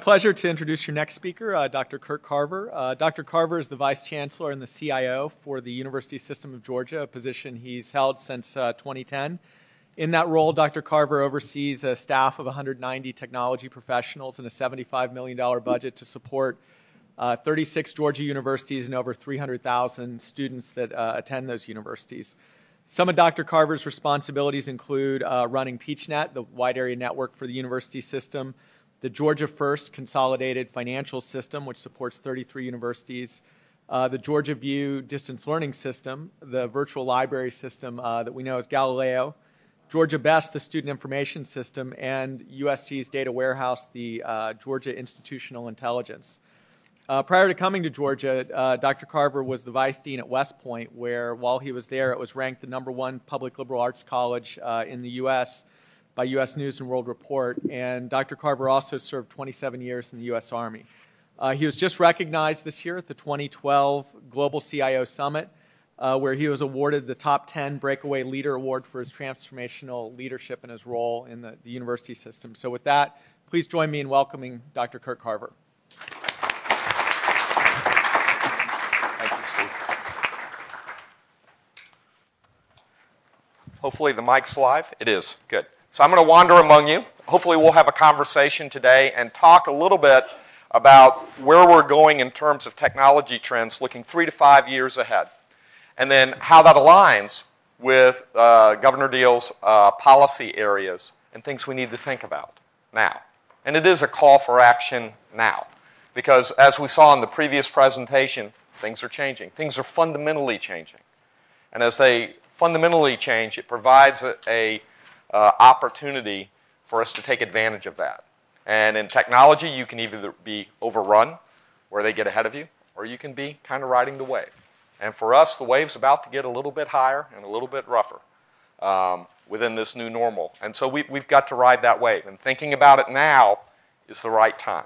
pleasure to introduce your next speaker, Dr. Kurt Carver. Dr. Carver is the Vice Chancellor and the CIO for the University System of Georgia, a position he's held since 2010. In that role, Dr. Carver oversees a staff of 190 technology professionals and a $75 million budget to support 36 Georgia universities and over 300,000 students that attend those universities. Some of Dr. Carver's responsibilities include running PeachNet, the wide area network for the university system, the Georgia First Consolidated Financial System, which supports 33 universities, the Georgia View Distance Learning System, the virtual library system that we know as Galileo, Georgia Best, the Student Information System, and USG's data warehouse, the Georgia Institutional Intelligence. Prior to coming to Georgia, Dr. Carver was the Vice Dean at West Point, where while he was there, it was ranked the #1 public liberal arts college in the U.S. by U.S. News & World Report. And Dr. Carver also served 27 years in the U.S. Army. He was just recognized this year at the 2012 Global CIO Summit, where he was awarded the Top 10 Breakaway Leader Award for his transformational leadership and his role in the university system. So with that, please join me in welcoming Dr. Kurt Carver. Thank you, Steve. Hopefully the mic's live. It is. Good. So I'm going to wander among you. Hopefully we'll have a conversation today and talk a little bit about where we're going in terms of technology trends looking 3 to 5 years ahead. And then how that aligns with Governor Deal's policy areas and things we need to think about now. And it is a call for action now. Because as we saw in the previous presentation, things are changing. Things are fundamentally changing. And as they fundamentally change, it provides a opportunity for us to take advantage of that. And in technology, you can either be overrun, where they get ahead of you, or you can be kind of riding the wave. And for us, the wave's about to get a little bit higher and a little bit rougher within this new normal. And so we've got to ride that wave. And thinking about it now is the right time.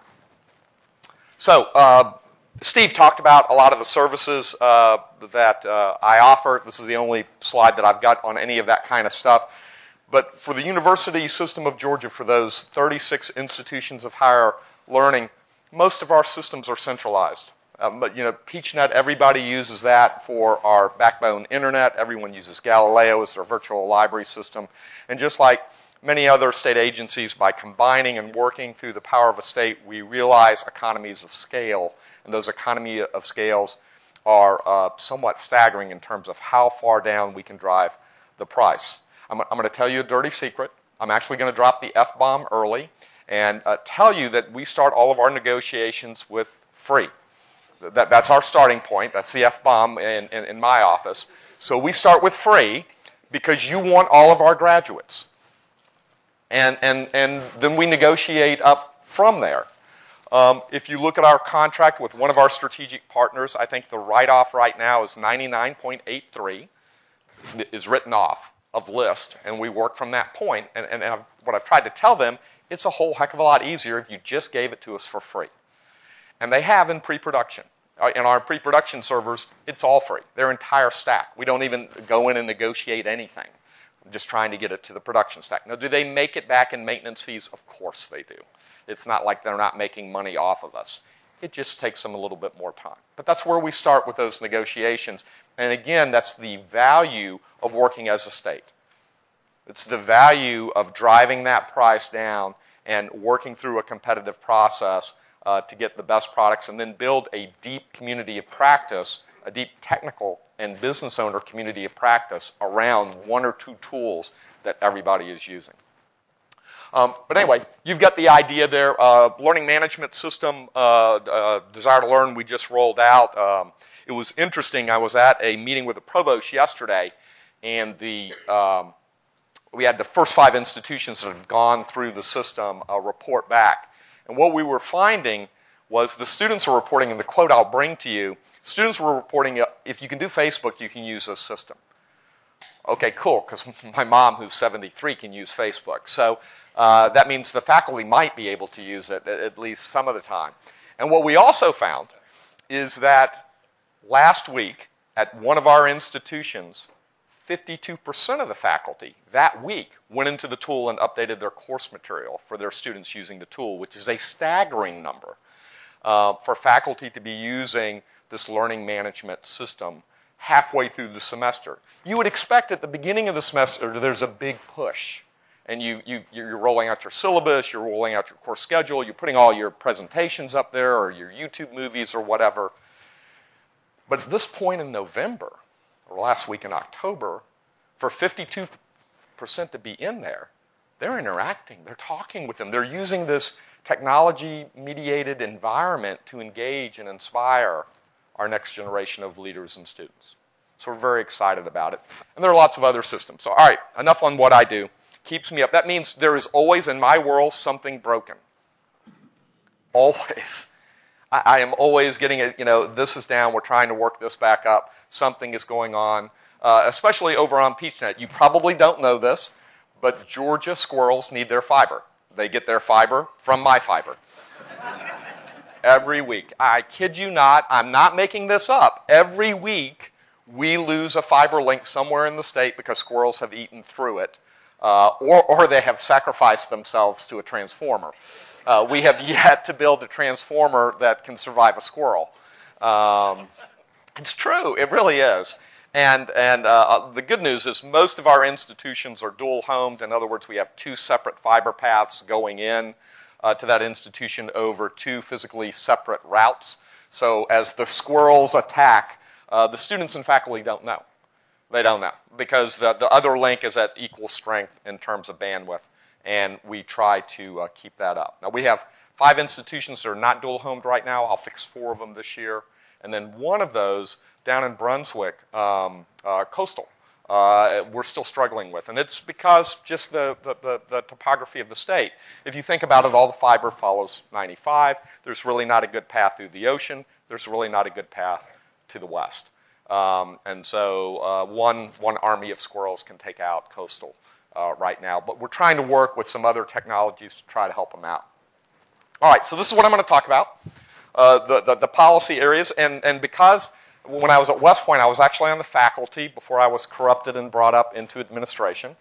So Steve talked about a lot of the services that I offer. This is the only slide that I've got on any of that kind of stuff. But for the University System of Georgia, for those 36 institutions of higher learning, most of our systems are centralized. But PeachNet, everybody uses that for our backbone internet. Everyone uses Galileo as their virtual library system. And just like many other state agencies, by combining and working through the power of a state, we realize economies of scale. And those economies of scales are somewhat staggering in terms of how far down we can drive the price. I'm going to tell you a dirty secret. I'm actually going to drop the F-bomb early and tell you that we start all of our negotiations with free. That's our starting point. That's the F-bomb in my office. So we start with free because you want all of our graduates. And then we negotiate up from there. If you look at our contract with one of our strategic partners, I think the write-off right now is 99.83 is written off of list, and we work from that point. And what I've tried to tell them, it's a whole heck of a lot easier if you just gave it to us for free. And they have in pre-production. In our pre-production servers, it's all free. Their entire stack. We don't even go in and negotiate anything. I'm just trying to get it to the production stack. Now, do they make it back in maintenance fees? Of course they do. It's not like they're not making money off of us. It just takes them a little bit more time. But that's where we start with those negotiations. And again, that's the value of working as a state. It's the value of driving that price down and working through a competitive process to get the best products and then build a deep community of practice, a deep technical and business owner community of practice around one or two tools that everybody is using. But anyway, you've got the idea there. Learning management system, Desire to Learn, we just rolled out. It was interesting. I was at a meeting with the provost yesterday, and we had the first 5 institutions that had gone through the system report back. And what we were finding was the students were reporting, and the quote I'll bring to you, students were reporting, if you can do Facebook, you can use this system. Okay, cool, because my mom, who's 73, can use Facebook. So that means the faculty might be able to use it at least some of the time. And what we also found is that last week at one of our institutions, 52% of the faculty that week went into the tool and updated their course material for their students using the tool, which is a staggering number for faculty to be using this learning management system halfway through the semester. You would expect at the beginning of the semester there's a big push. And you're rolling out your syllabus, you're rolling out your course schedule, you're putting all your presentations up there or your YouTube movies or whatever. But at this point in November, or last week in October, for 52% to be in there, they're interacting, they're talking with them, they're using this technology-mediated environment to engage and inspire our next generation of leaders and students. So we're very excited about it. And there are lots of other systems. So all right, enough on what I do. Keeps me up. That means there is always, in my world, something broken. Always. I am always getting it, this is down, we're trying to work this back up. Something is going on, especially over on PeachNet. You probably don't know this, but Georgia squirrels need their fiber. They get their fiber from my fiber. Every week. I kid you not, I'm not making this up. Every week, we lose a fiber link somewhere in the state because squirrels have eaten through it. Or they have sacrificed themselves to a transformer. We have yet to build a transformer that can survive a squirrel. It's true, it really is. And the good news is most of our institutions are dual-homed. In other words, we have two separate fiber paths going in to that institution over two physically separate routes. So as the squirrels attack, the students and faculty don't know. They don't know because the other link is at equal strength in terms of bandwidth, and we try to keep that up. Now, we have 5 institutions that are not dual-homed right now. I'll fix 4 of them this year. And then one of those down in Brunswick, coastal, we're still struggling with. And it's because just the topography of the state. If you think about it, all the fiber follows 95. There's really not a good path through the ocean. There's really not a good path to the west. And so one army of squirrels can take out coastal right now. But we're trying to work with some other technologies to try to help them out. All right, so this is what I'm going to talk about, the policy areas. And because when I was at West Point, I was actually on the faculty before I was corrupted and brought up into administration,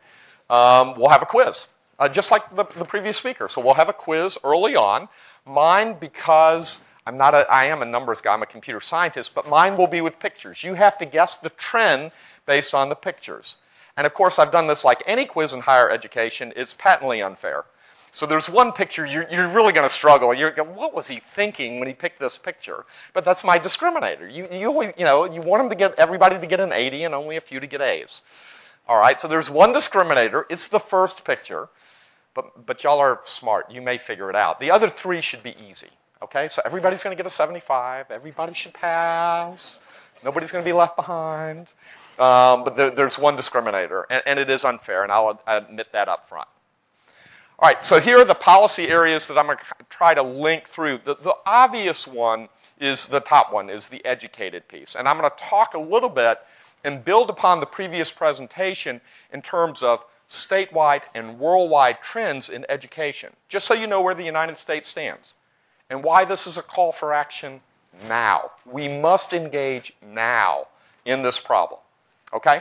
we'll have a quiz, just like the previous speaker. So we'll have a quiz early on. Mine, because I am a numbers guy, I'm a computer scientist, but mine will be with pictures. You have to guess the trend based on the pictures. And of course, I've done this like any quiz in higher education. It's patently unfair. So there's one picture you're really going to struggle. You're going, what was he thinking when he picked this picture? But that's my discriminator. You always, you want everybody to get an 80 and only a few to get A's. All right, so there's one discriminator. It's the first picture. But y'all are smart. You may figure it out. The other 3 should be easy. Okay, so everybody's going to get a 75. Everybody should pass. Nobody's going to be left behind. But there's one discriminator, and it is unfair, and I'll admit that up front. All right, so here are the policy areas that I'm going to try to link through. The obvious one is the top one, is the educated piece. And I'm going to talk a little bit and build upon the previous presentation in terms of statewide and worldwide trends in education, just so you know where the United States stands. And why this is a call for action now. We must engage now in this problem, okay?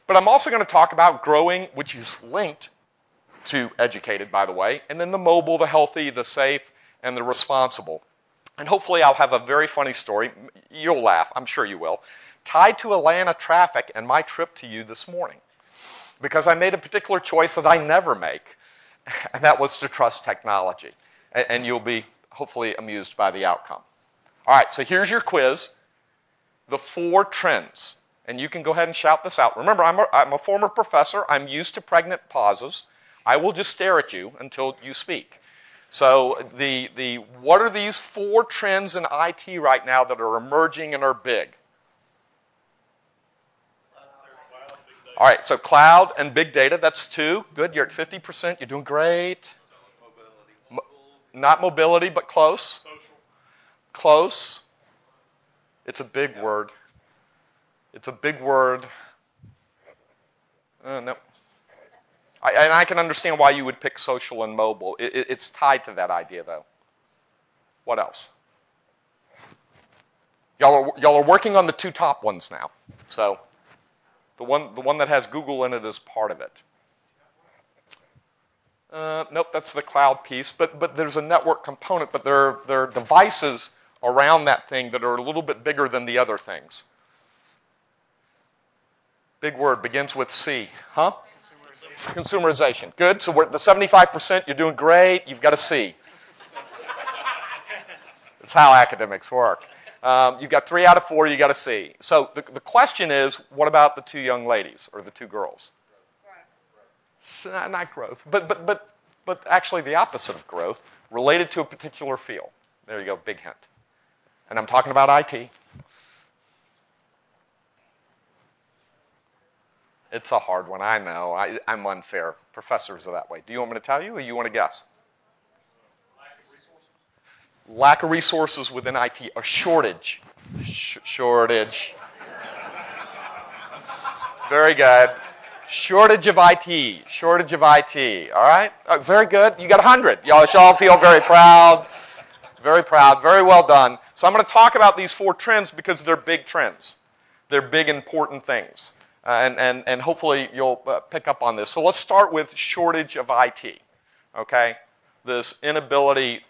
But I'm also going to talk about growing, which is linked to educated, by the way, and then the mobile, the healthy, the safe, and the responsible. And hopefully I'll have a very funny story. You'll laugh, I'm sure you will, tied to Atlanta traffic and my trip to you this morning. Because I made a particular choice that I never make, and that was to trust technology. And you'll be hopefully amused by the outcome. All right, so here's your quiz. The 4 trends. And you can go ahead and shout this out. Remember, I'm a former professor. I'm used to pregnant pauses. I will just stare at you until you speak. So what are these 4 trends in IT right now that are emerging and are big? All right, so cloud and big data, that's 2. Good, you're at 50%. You're doing great. Not mobility, but close. Social. Close. It's a big word. It's a big word. No. And I can understand why you would pick social and mobile. It's tied to that idea, though. What else? Y'all are working on the 2 top ones now. So The one that has Google in it is part of it. Nope, that's the cloud piece. But there's a network component, but there are devices around that thing that are a little bit bigger than the other things. Big word, begins with C. Huh? Consumerization. Good. So we're at the 75%. You're doing great. You've got a C. That's how academics work. You've got 3 out of 4. You got a C. So the question is, what about the 2 young ladies or the 2 girls? Not growth, but actually the opposite of growth, related to a particular field. There you go, big hint. And I'm talking about IT. It's a hard one, I know. I'm unfair. Professors are that way. Do you want me to tell you, or you want to guess? Lack of resources within IT. A shortage. Shortage. Very good. Shortage of IT. Shortage of IT. All right? Oh, very good. You got 100. Y'all should all feel very proud. Very proud. Very well done. So I'm going to talk about these 4 trends because they're big trends. They're big, important things. And hopefully you'll pick up on this. So let's start with shortage of IT. Okay? This inability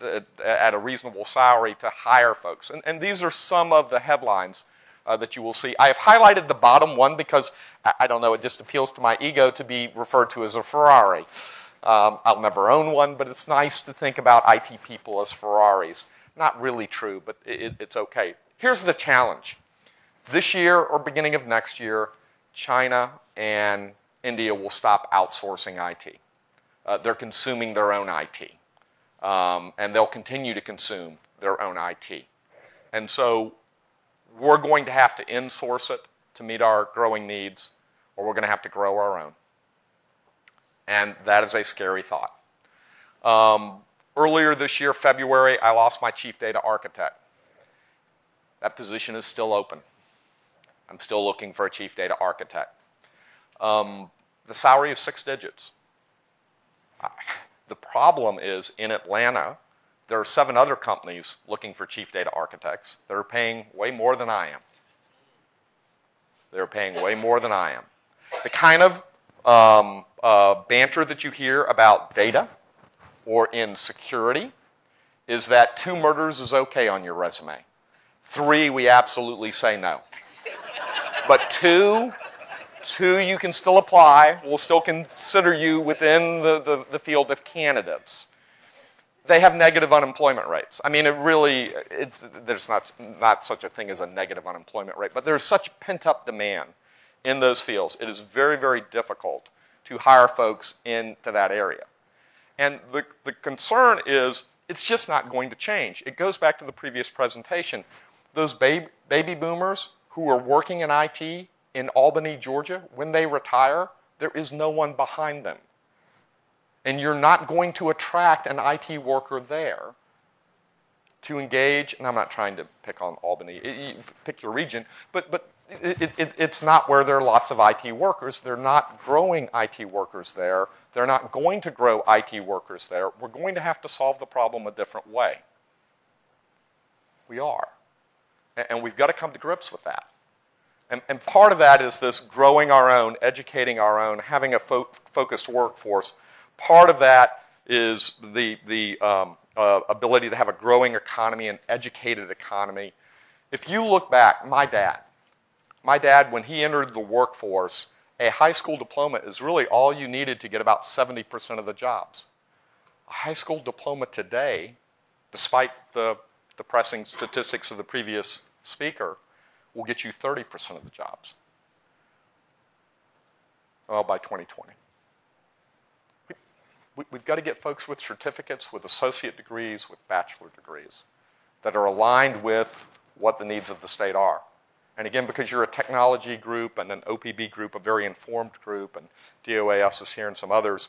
at a reasonable salary to hire folks. And these are some of the headlines that you will see. I have highlighted the bottom one because, I don't know, it just appeals to my ego to be referred to as a Ferrari. I'll never own one, but it's nice to think about IT people as Ferraris. Not really true, but it's okay. Here's the challenge. This year or beginning of next year, China and India will stop outsourcing IT. They're consuming their own IT. And they'll continue to consume their own IT. And so we're going to have to insource it to meet our growing needs, or we're going to have to grow our own. And that is a scary thought. Earlier this year, February, I lost my chief data architect. That position is still open. I'm still looking for a chief data architect. The salary is 6 digits. The problem is, in Atlanta, there are 7 other companies looking for chief data architects that are paying way more than I am. They're paying way more than I am. The kind of banter that you hear about data or in security is that 2 murders is okay on your resume. 3, we absolutely say no. But 2 you can still apply. We'll still consider you within the field of candidates. They have negative unemployment rates. I mean, there's not such a thing as a negative unemployment rate, but there's such pent-up demand in those fields. It is very, very difficult to hire folks into that area. And the concern is it's just not going to change. It goes back to the previous presentation. Those baby boomers who are working in IT in Albany, Georgia, when they retire, there is no one behind them. And you're not going to attract an IT worker there to engage, and I'm not trying to pick on Albany, pick your region, but it's not where there are lots of IT workers. They're not growing IT workers there. They're not going to grow IT workers there. We're going to have to solve the problem a different way. We are. And we've got to come to grips with that. And part of that is this growing our own, educating our own, having a focused workforce. Part of that is the ability to have a growing economy, an educated economy. If you look back, my dad, when he entered the workforce, a high school diploma is really all you needed to get about 70% of the jobs. A high school diploma today, despite the depressing statistics of the previous speaker, will get you 30% of the jobs. Well, by 2020. We've got to get folks with certificates, with associate degrees, with bachelor degrees that are aligned with what the needs of the state are. And again, because you're a technology group and an OPB group, a very informed group, and DOAS is here and some others,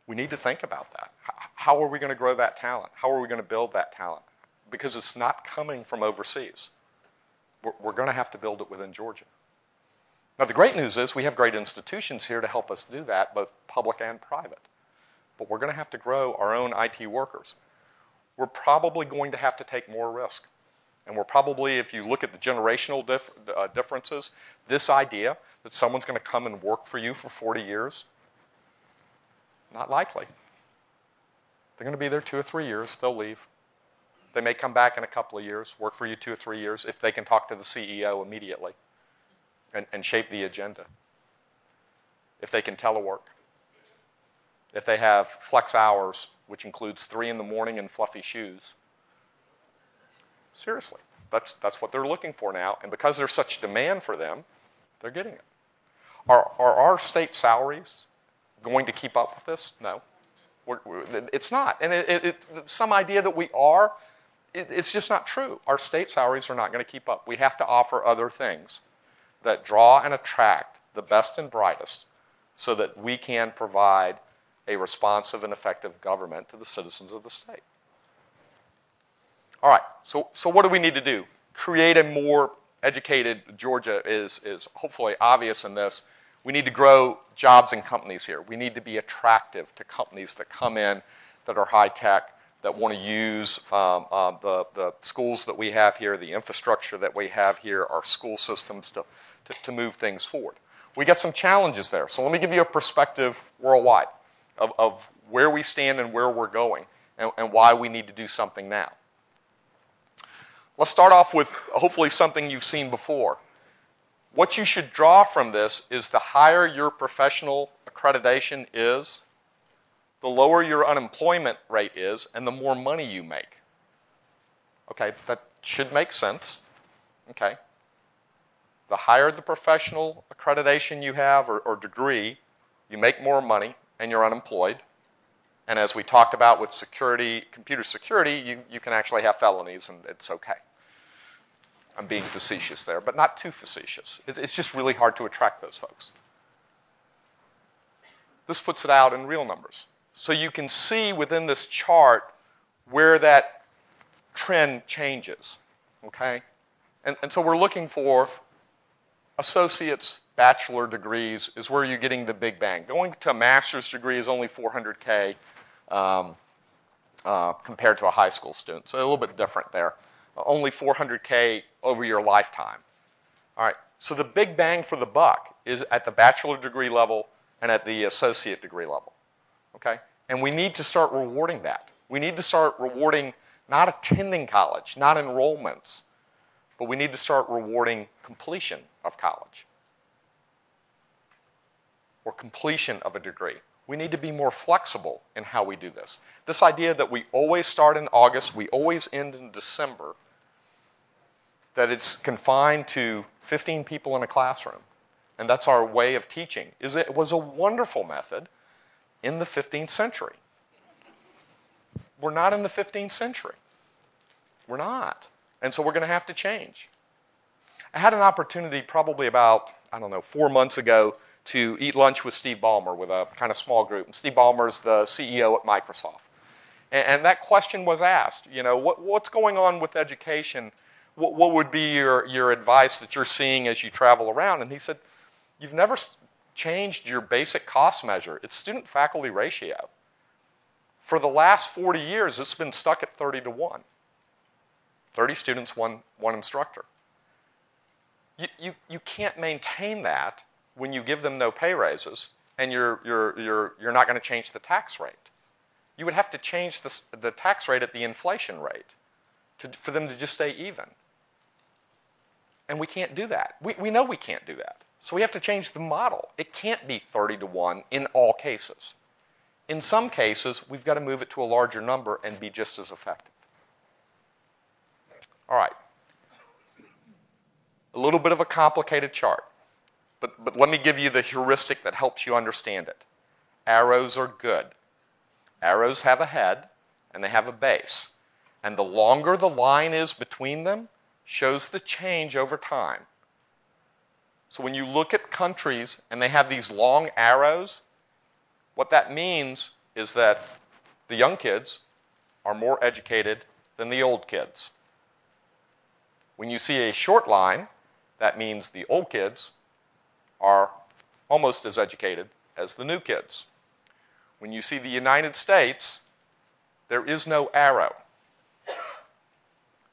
we need to think about that. How are we going to grow that talent? How are we going to build that talent? Because it's not coming from overseas. We're going to have to build it within Georgia. Now, the great news is we have great institutions here to help us do that, both public and private. But we're going to have to grow our own IT workers. We're probably going to have to take more risk. And we're probably, if you look at the generational differences, this idea that someone's going to come and work for you for 40 years, not likely. They're going to be there 2 or 3 years. They'll leave. They may come back in a couple of years, work for you 2 or 3 years, if they can talk to the CEO immediately and shape the agenda. If they can telework. If they have flex hours, which includes 3 in the morning and fluffy shoes. Seriously, that's what they're looking for now. And because there's such demand for them, they're getting it. Are our state salaries going to keep up with this? No. It's not. And it's some idea that we are, it's just not true. Our state salaries are not going to keep up. We have to offer other things that draw and attract the best and brightest so that we can provide a responsive and effective government to the citizens of the state. All right, so what do we need to do? Create a more educated Georgia is hopefully obvious in this. We need to grow jobs and companies here. We need to be attractive to companies that come in that are high-tech, that want to use the schools that we have here, the infrastructure that we have here, our school systems to move things forward. We got some challenges there. So let me give you a perspective worldwide of where we stand and where we're going and why we need to do something now. Let's start off with hopefully something you've seen before. What you should draw from this is the higher your professional accreditation is, the lower your unemployment rate is, and the more money you make. Okay, that should make sense. Okay. The higher the professional accreditation you have or degree, you make more money and you're unemployed. And as we talked about with security, computer security, you can actually have felonies and it's okay. I'm being facetious there, but not too facetious. It's just really hard to attract those folks. This puts it out in real numbers. So you can see within this chart where that trend changes, okay? And so we're looking for associate's, bachelor degrees is where you're getting the big bang. Going to a master's degree is only $400K compared to a high school student, so a little bit different there. Only $400K over your lifetime. All right, so the big bang for the buck is at the bachelor degree level and at the associate degree level, okay? And we need to start rewarding that. We need to start rewarding not attending college, not enrollments, but we need to start rewarding completion of college or completion of a degree. We need to be more flexible in how we do this. This idea that we always start in August, we always end in December, that it's confined to 15 people in a classroom, and that's our way of teaching, it was a wonderful method in the 15th century. We're not in the 15th century. We're not. And so we're going to have to change. I had an opportunity probably about, 4 months ago to eat lunch with Steve Ballmer with a kind of small group. And Steve Ballmer's the CEO at Microsoft. And that question was asked, what's going on with education? What would be your advice that you're seeing as you travel around? And he said, you've never changed your basic cost measure. It's student-faculty ratio. For the last 40 years, it's been stuck at 30-to-1. 30 students, one instructor. You can't maintain that when you give them no pay raises and you're not going to change the tax rate. You would have to change the tax rate at the inflation rate for them to just stay even. And we can't do that. We know we can't do that. So we have to change the model. It can't be 30-to-1 in all cases. In some cases, we've got to move it to a larger number and be just as effective. All right. A little bit of a complicated chart, but let me give you the heuristic that helps you understand it. Arrows are good. Arrows have a head, and they have a base. And the longer the line is between them, shows the change over time. So when you look at countries and they have these long arrows, what that means is that the young kids are more educated than the old kids. When you see a short line, that means the old kids are almost as educated as the new kids. When you see the United States, there is no arrow.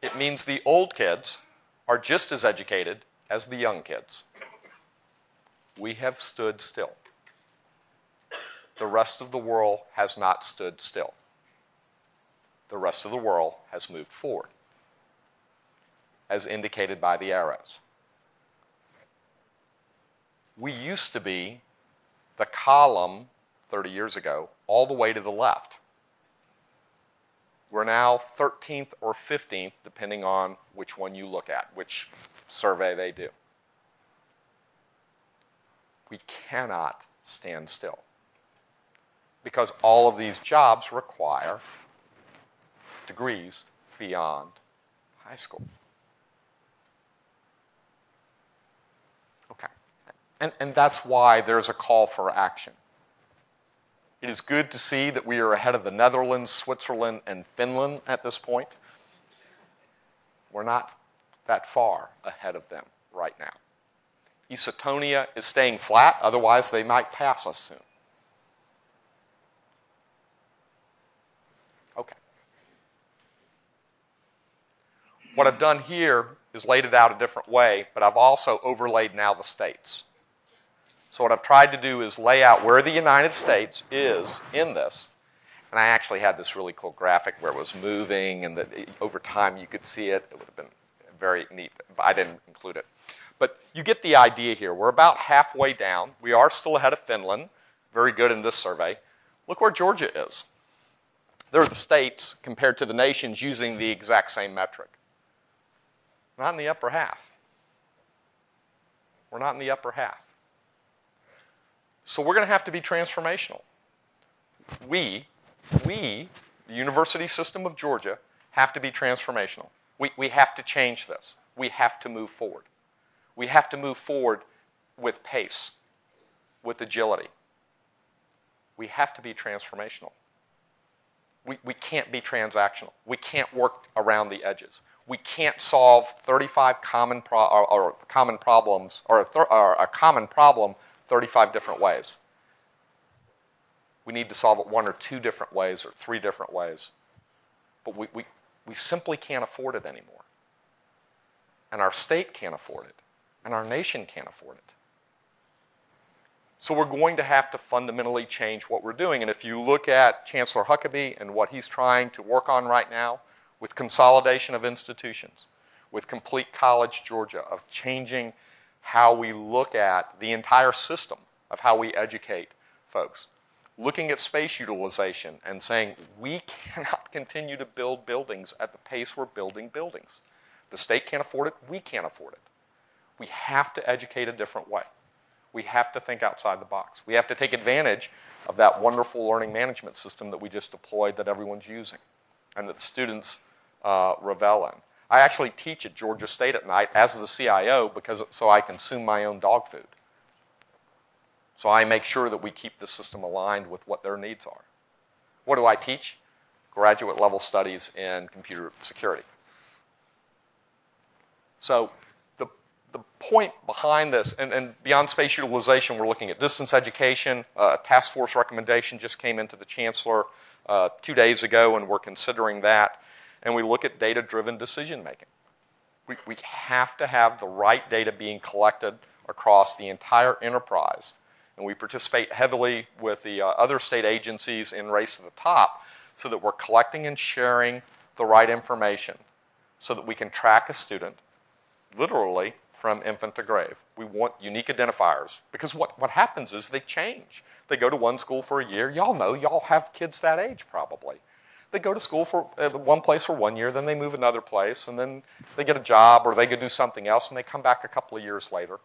It means the old kids are just as educated as the young kids. We have stood still. The rest of the world has not stood still. The rest of the world has moved forward, as indicated by the arrows. We used to be the column 30 years ago all the way to the left. We're now 13th or 15th, depending on which one you look at, which survey they do. We cannot stand still because all of these jobs require degrees beyond high school. Okay. And that's why there's a call for action. It is good to see that we are ahead of the Netherlands, Switzerland, and Finland at this point. We're not that far ahead of them right now. Estonia is staying flat, otherwise they might pass us soon. Okay. What I've done here is laid it out a different way, but I've also overlaid now the states. So what I've tried to do is lay out where the United States is in this. And I actually had this really cool graphic where it was moving, and that over time you could see it. It would have been very neat, but I didn't include it. But you get the idea here. We're about halfway down. We are still ahead of Finland. Very good in this survey. Look where Georgia is. There are the states compared to the nations using the exact same metric. Not in the upper half. We're not in the upper half. So we're going to have to be transformational. We, the university system of Georgia, have to be transformational. We have to change this. We have to move forward. We have to move forward with pace, with agility. We have to be transformational. We can't be transactional. We can't work around the edges. We can't solve 35 common problems or a common problem 35 different ways. We need to solve it one or two different ways or three different ways. But we simply can't afford it anymore. And our state can't afford it. And our nation can't afford it. So we're going to have to fundamentally change what we're doing. And if you look at Chancellor Huckabee and what he's trying to work on right now with consolidation of institutions, with Complete College Georgia, of changing how we look at the entire system of how we educate folks, looking at space utilization and saying we cannot continue to build buildings at the pace we're building buildings. The state can't afford it. We can't afford it. We have to educate a different way. We have to think outside the box. We have to take advantage of that wonderful learning management system that we just deployed that everyone's using and that students revel in. I actually teach at Georgia State at night as the CIO so I consume my own dog food. So I make sure that we keep the system aligned with what their needs are. What do I teach? Graduate level studies in computer security. So the point behind this, and beyond space utilization, we're looking at distance education. A task force recommendation just came into the Chancellor 2 days ago, and we're considering that. And we look at data-driven decision making. We have to have the right data being collected across the entire enterprise. And we participate heavily with the other state agencies in Race to the Top so that we're collecting and sharing the right information so that we can track a student literally from infant to grave. We want unique identifiers because what happens is they change. They go to one school for a year. Y'all know, y'all have kids that age probably. They go to school for one place for 1 year, then they move another place, and then they get a job or they go do something else, and they come back a couple of years later.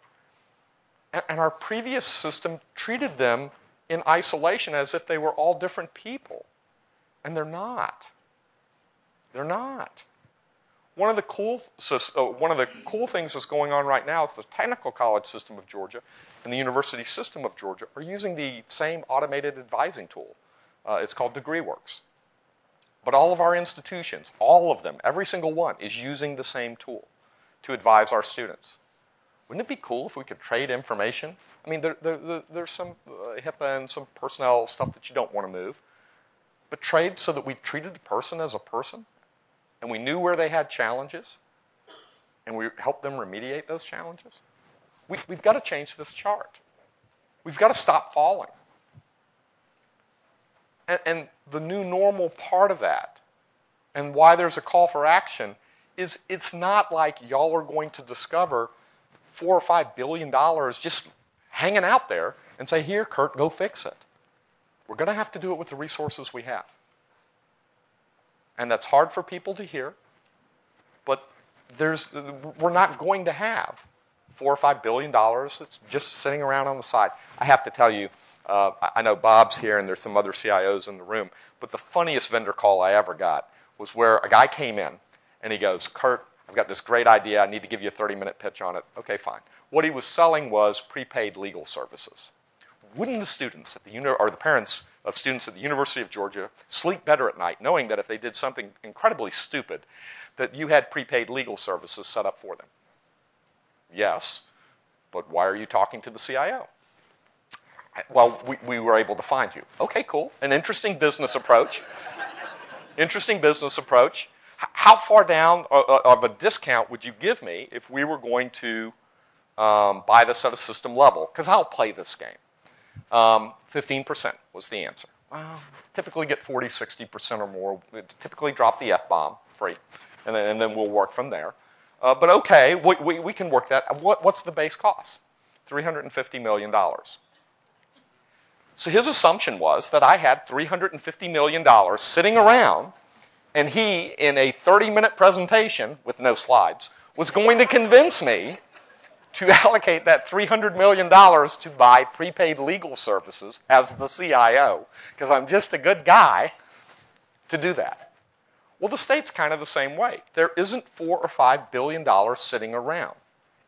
And our previous system treated them in isolation as if they were all different people. And they're not. They're not. One of the cool things that's going on right now is the Technical College system of Georgia and the University system of Georgia are using the same automated advising tool. It's called DegreeWorks. But all of our institutions, all of them, every single one, is using the same tool to advise our students. Wouldn't it be cool if we could trade information? I mean, there's some HIPAA and some personnel stuff that you don't want to move. But trade so that we treated a person as a person? and we knew where they had challenges, and we helped them remediate those challenges, we've got to change this chart. We've got to stop falling. And the new normal part of that, and why there's a call for action, is it's not like y'all are going to discover $4 or $5 billion just hanging out there and say, here, Kurt, go fix it. We're going to have to do it with the resources we have. And that's hard for people to hear, but we're not going to have $4 or $5 billion that's just sitting around on the side. I have to tell you, I know Bob's here and there's some other CIOs in the room, but the funniest vendor call I ever got was where a guy came in and he goes, Kurt, I've got this great idea. I need to give you a 30-minute pitch on it. Okay, fine. What he was selling was prepaid legal services. Wouldn't the students at or the parents of students at the University of Georgia sleep better at night knowing that if they did something incredibly stupid, that you had prepaid legal services set up for them? Yes, but why are you talking to the CIO? Well, we were able to find you. Okay, cool. An interesting business approach. Interesting business approach. How far down of a discount would you give me if we were going to buy this at a system level? Because I'll play this game. 15% was the answer. Well, typically get 40, 60% or more. We typically drop the F-bomb free, and then we'll work from there. But okay, we can work that. What's the base cost? $350 million. So his assumption was that I had $350 million sitting around, and he, in a 30-minute presentation with no slides, was going to convince me to allocate that $300 million to buy prepaid legal services as the CIO, because I'm just a good guy to do that. Well, the state's kind of the same way. There isn't $4 or $5 billion sitting around.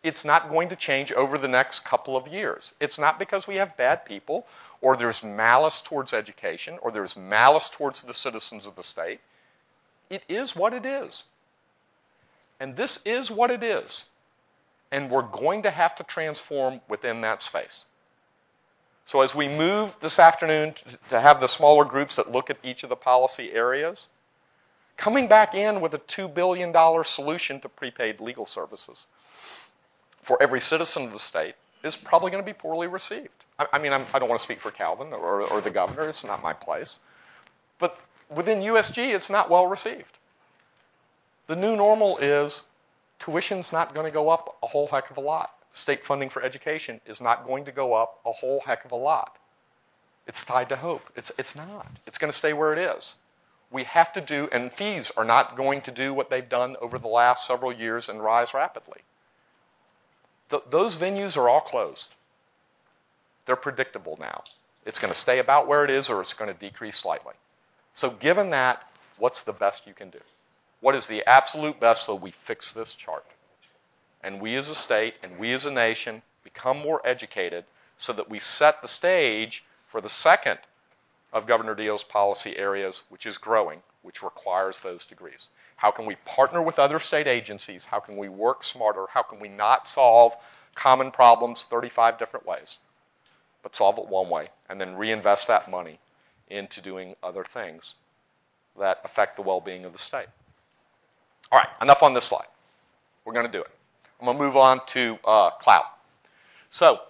It's not going to change over the next couple of years. It's not because we have bad people, or there's malice towards education, or there's malice towards the citizens of the state. It is what it is. And this is what it is. And we're going to have to transform within that space. So as we move this afternoon to have the smaller groups that look at each of the policy areas, coming back in with a $2 billion solution to prepaid legal services for every citizen of the state is probably going to be poorly received. I mean, I don't want to speak for Calvin or the governor. It's not my place. But within USG, it's not well received. The new normal is tuition's not going to go up a whole heck of a lot. State funding for education is not going to go up a whole heck of a lot. It's tied to hope. It's not. It's going to stay where it is. We have to do, and fees are not going to do what they've done over the last several years and rise rapidly. Those venues are all closed. They're predictable now. It's going to stay about where it is, or it's going to decrease slightly. So given that, what's the best you can do? What is the absolute best so we fix this chart? And we as a state and we as a nation become more educated so that we set the stage for the second of Governor Deal's policy areas, which is growing, which requires those degrees. How can we partner with other state agencies? How can we work smarter? How can we not solve common problems 35 different ways, but solve it one way, and then reinvest that money into doing other things that affect the well-being of the state? All right, enough on this slide. We're going to do it. I'm going to move on to cloud. So,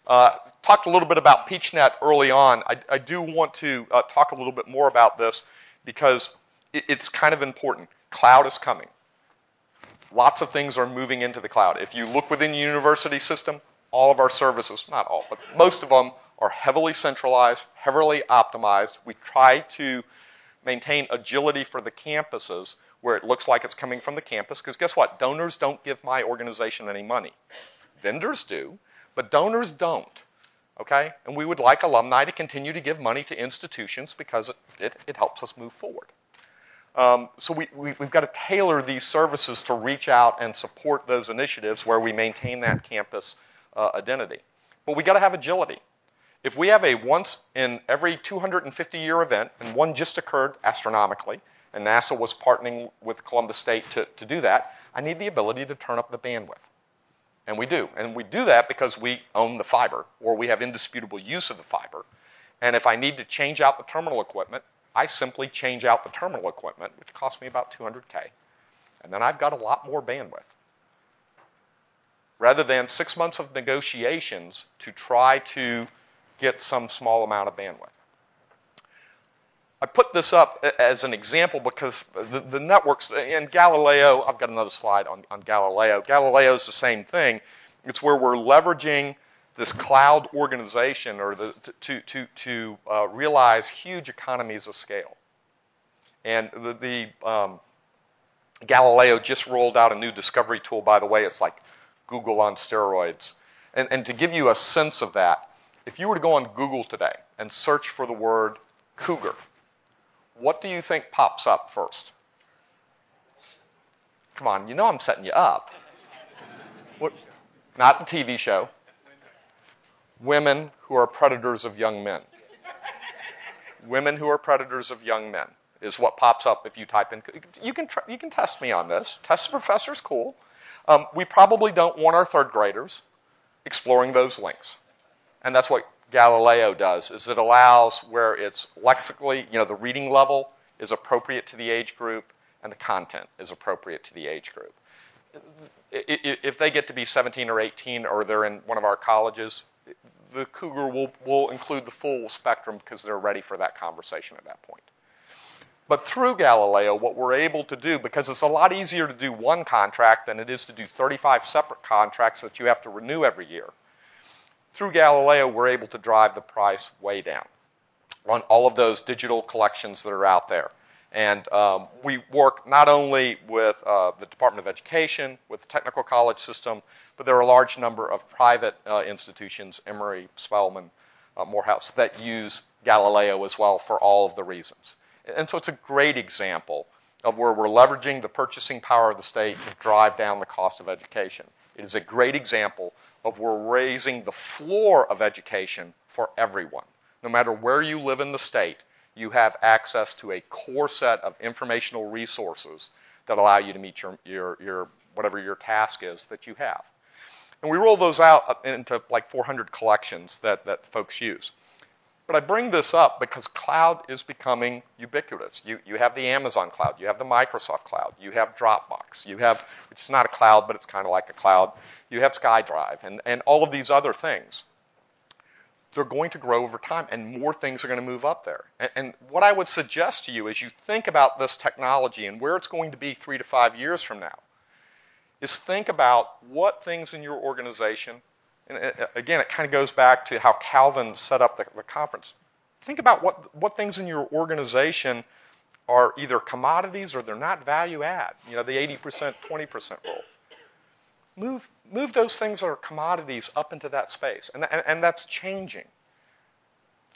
talked a little bit about PeachNet early on. I do want to talk a little bit more about this because it's kind of important. Cloud is coming. Lots of things are moving into the cloud. If you look within the university system, all of our services, not all, but most of them are heavily centralized, heavily optimized. We try to maintain agility for the campuses where it looks like it's coming from the campus, because guess what? Donors don't give my organization any money. Vendors do, but donors don't, okay? And we would like alumni to continue to give money to institutions because it helps us move forward. So we've got to tailor these services to reach out and support those initiatives where we maintain that campus identity. But we got to have agility. If we have a once in every 250-year event, and one just occurred astronomically, and NASA was partnering with Columbus State to do that, I need the ability to turn up the bandwidth. And we do. And we do that because we own the fiber, or we have indisputable use of the fiber. And if I need to change out the terminal equipment, I simply change out the terminal equipment, which costs me about $200K. and then I've got a lot more bandwidth. Rather than 6 months of negotiations to try to get some small amount of bandwidth. I put this up as an example because the networks, and Galileo, I've got another slide on Galileo. Galileo is the same thing. It's where we're leveraging this cloud organization to realize huge economies of scale. And Galileo just rolled out a new discovery tool, by the way. It's like Google on steroids. And to give you a sense of that, if you were to go on Google today and search for the word cougar, what do you think pops up first? Come on, you know I'm setting you up. What? Not the TV show. Women who are predators of young men. Women who are predators of young men is what pops up if you type in. You can test me on this. Test the professor's cool. We probably don't want our third graders exploring those links. And that's what Galileo does, is it allows where it's lexically, the reading level is appropriate to the age group and the content is appropriate to the age group. If they get to be 17 or 18 or they're in one of our colleges, the cougar will include the full spectrum because they're ready for that conversation at that point. But through Galileo, what we're able to do, because it's a lot easier to do one contract than it is to do 35 separate contracts that you have to renew every year, through Galileo, we're able to drive the price way down on all of those digital collections that are out there. And we work not only with the Department of Education, with the technical college system, but there are a large number of private institutions, Emory, Spelman, Morehouse, that use Galileo as well for all of the reasons. And so it's a great example of where we're leveraging the purchasing power of the state to drive down the cost of education. It is a great example of where we're raising the floor of education for everyone. No matter where you live in the state, you have access to a core set of informational resources that allow you to meet your whatever your task is that you have. And we roll those out into like 400 collections that folks use. But I bring this up because cloud is becoming ubiquitous. You have the Amazon cloud, you have the Microsoft cloud, you have Dropbox, you have, which is not a cloud, but it's kind of like a cloud, you have SkyDrive, and all of these other things. They're going to grow over time, and more things are going to move up there. And what I would suggest to you as you think about this technology and where it's going to be 3 to 5 years from now, is think about what things in your organization. And again, it kind of goes back to how Calvin set up the conference. Think about what things in your organization are either commodities or they're not value add. The 80%, 20% rule. Move those things that are commodities up into that space. And that's changing.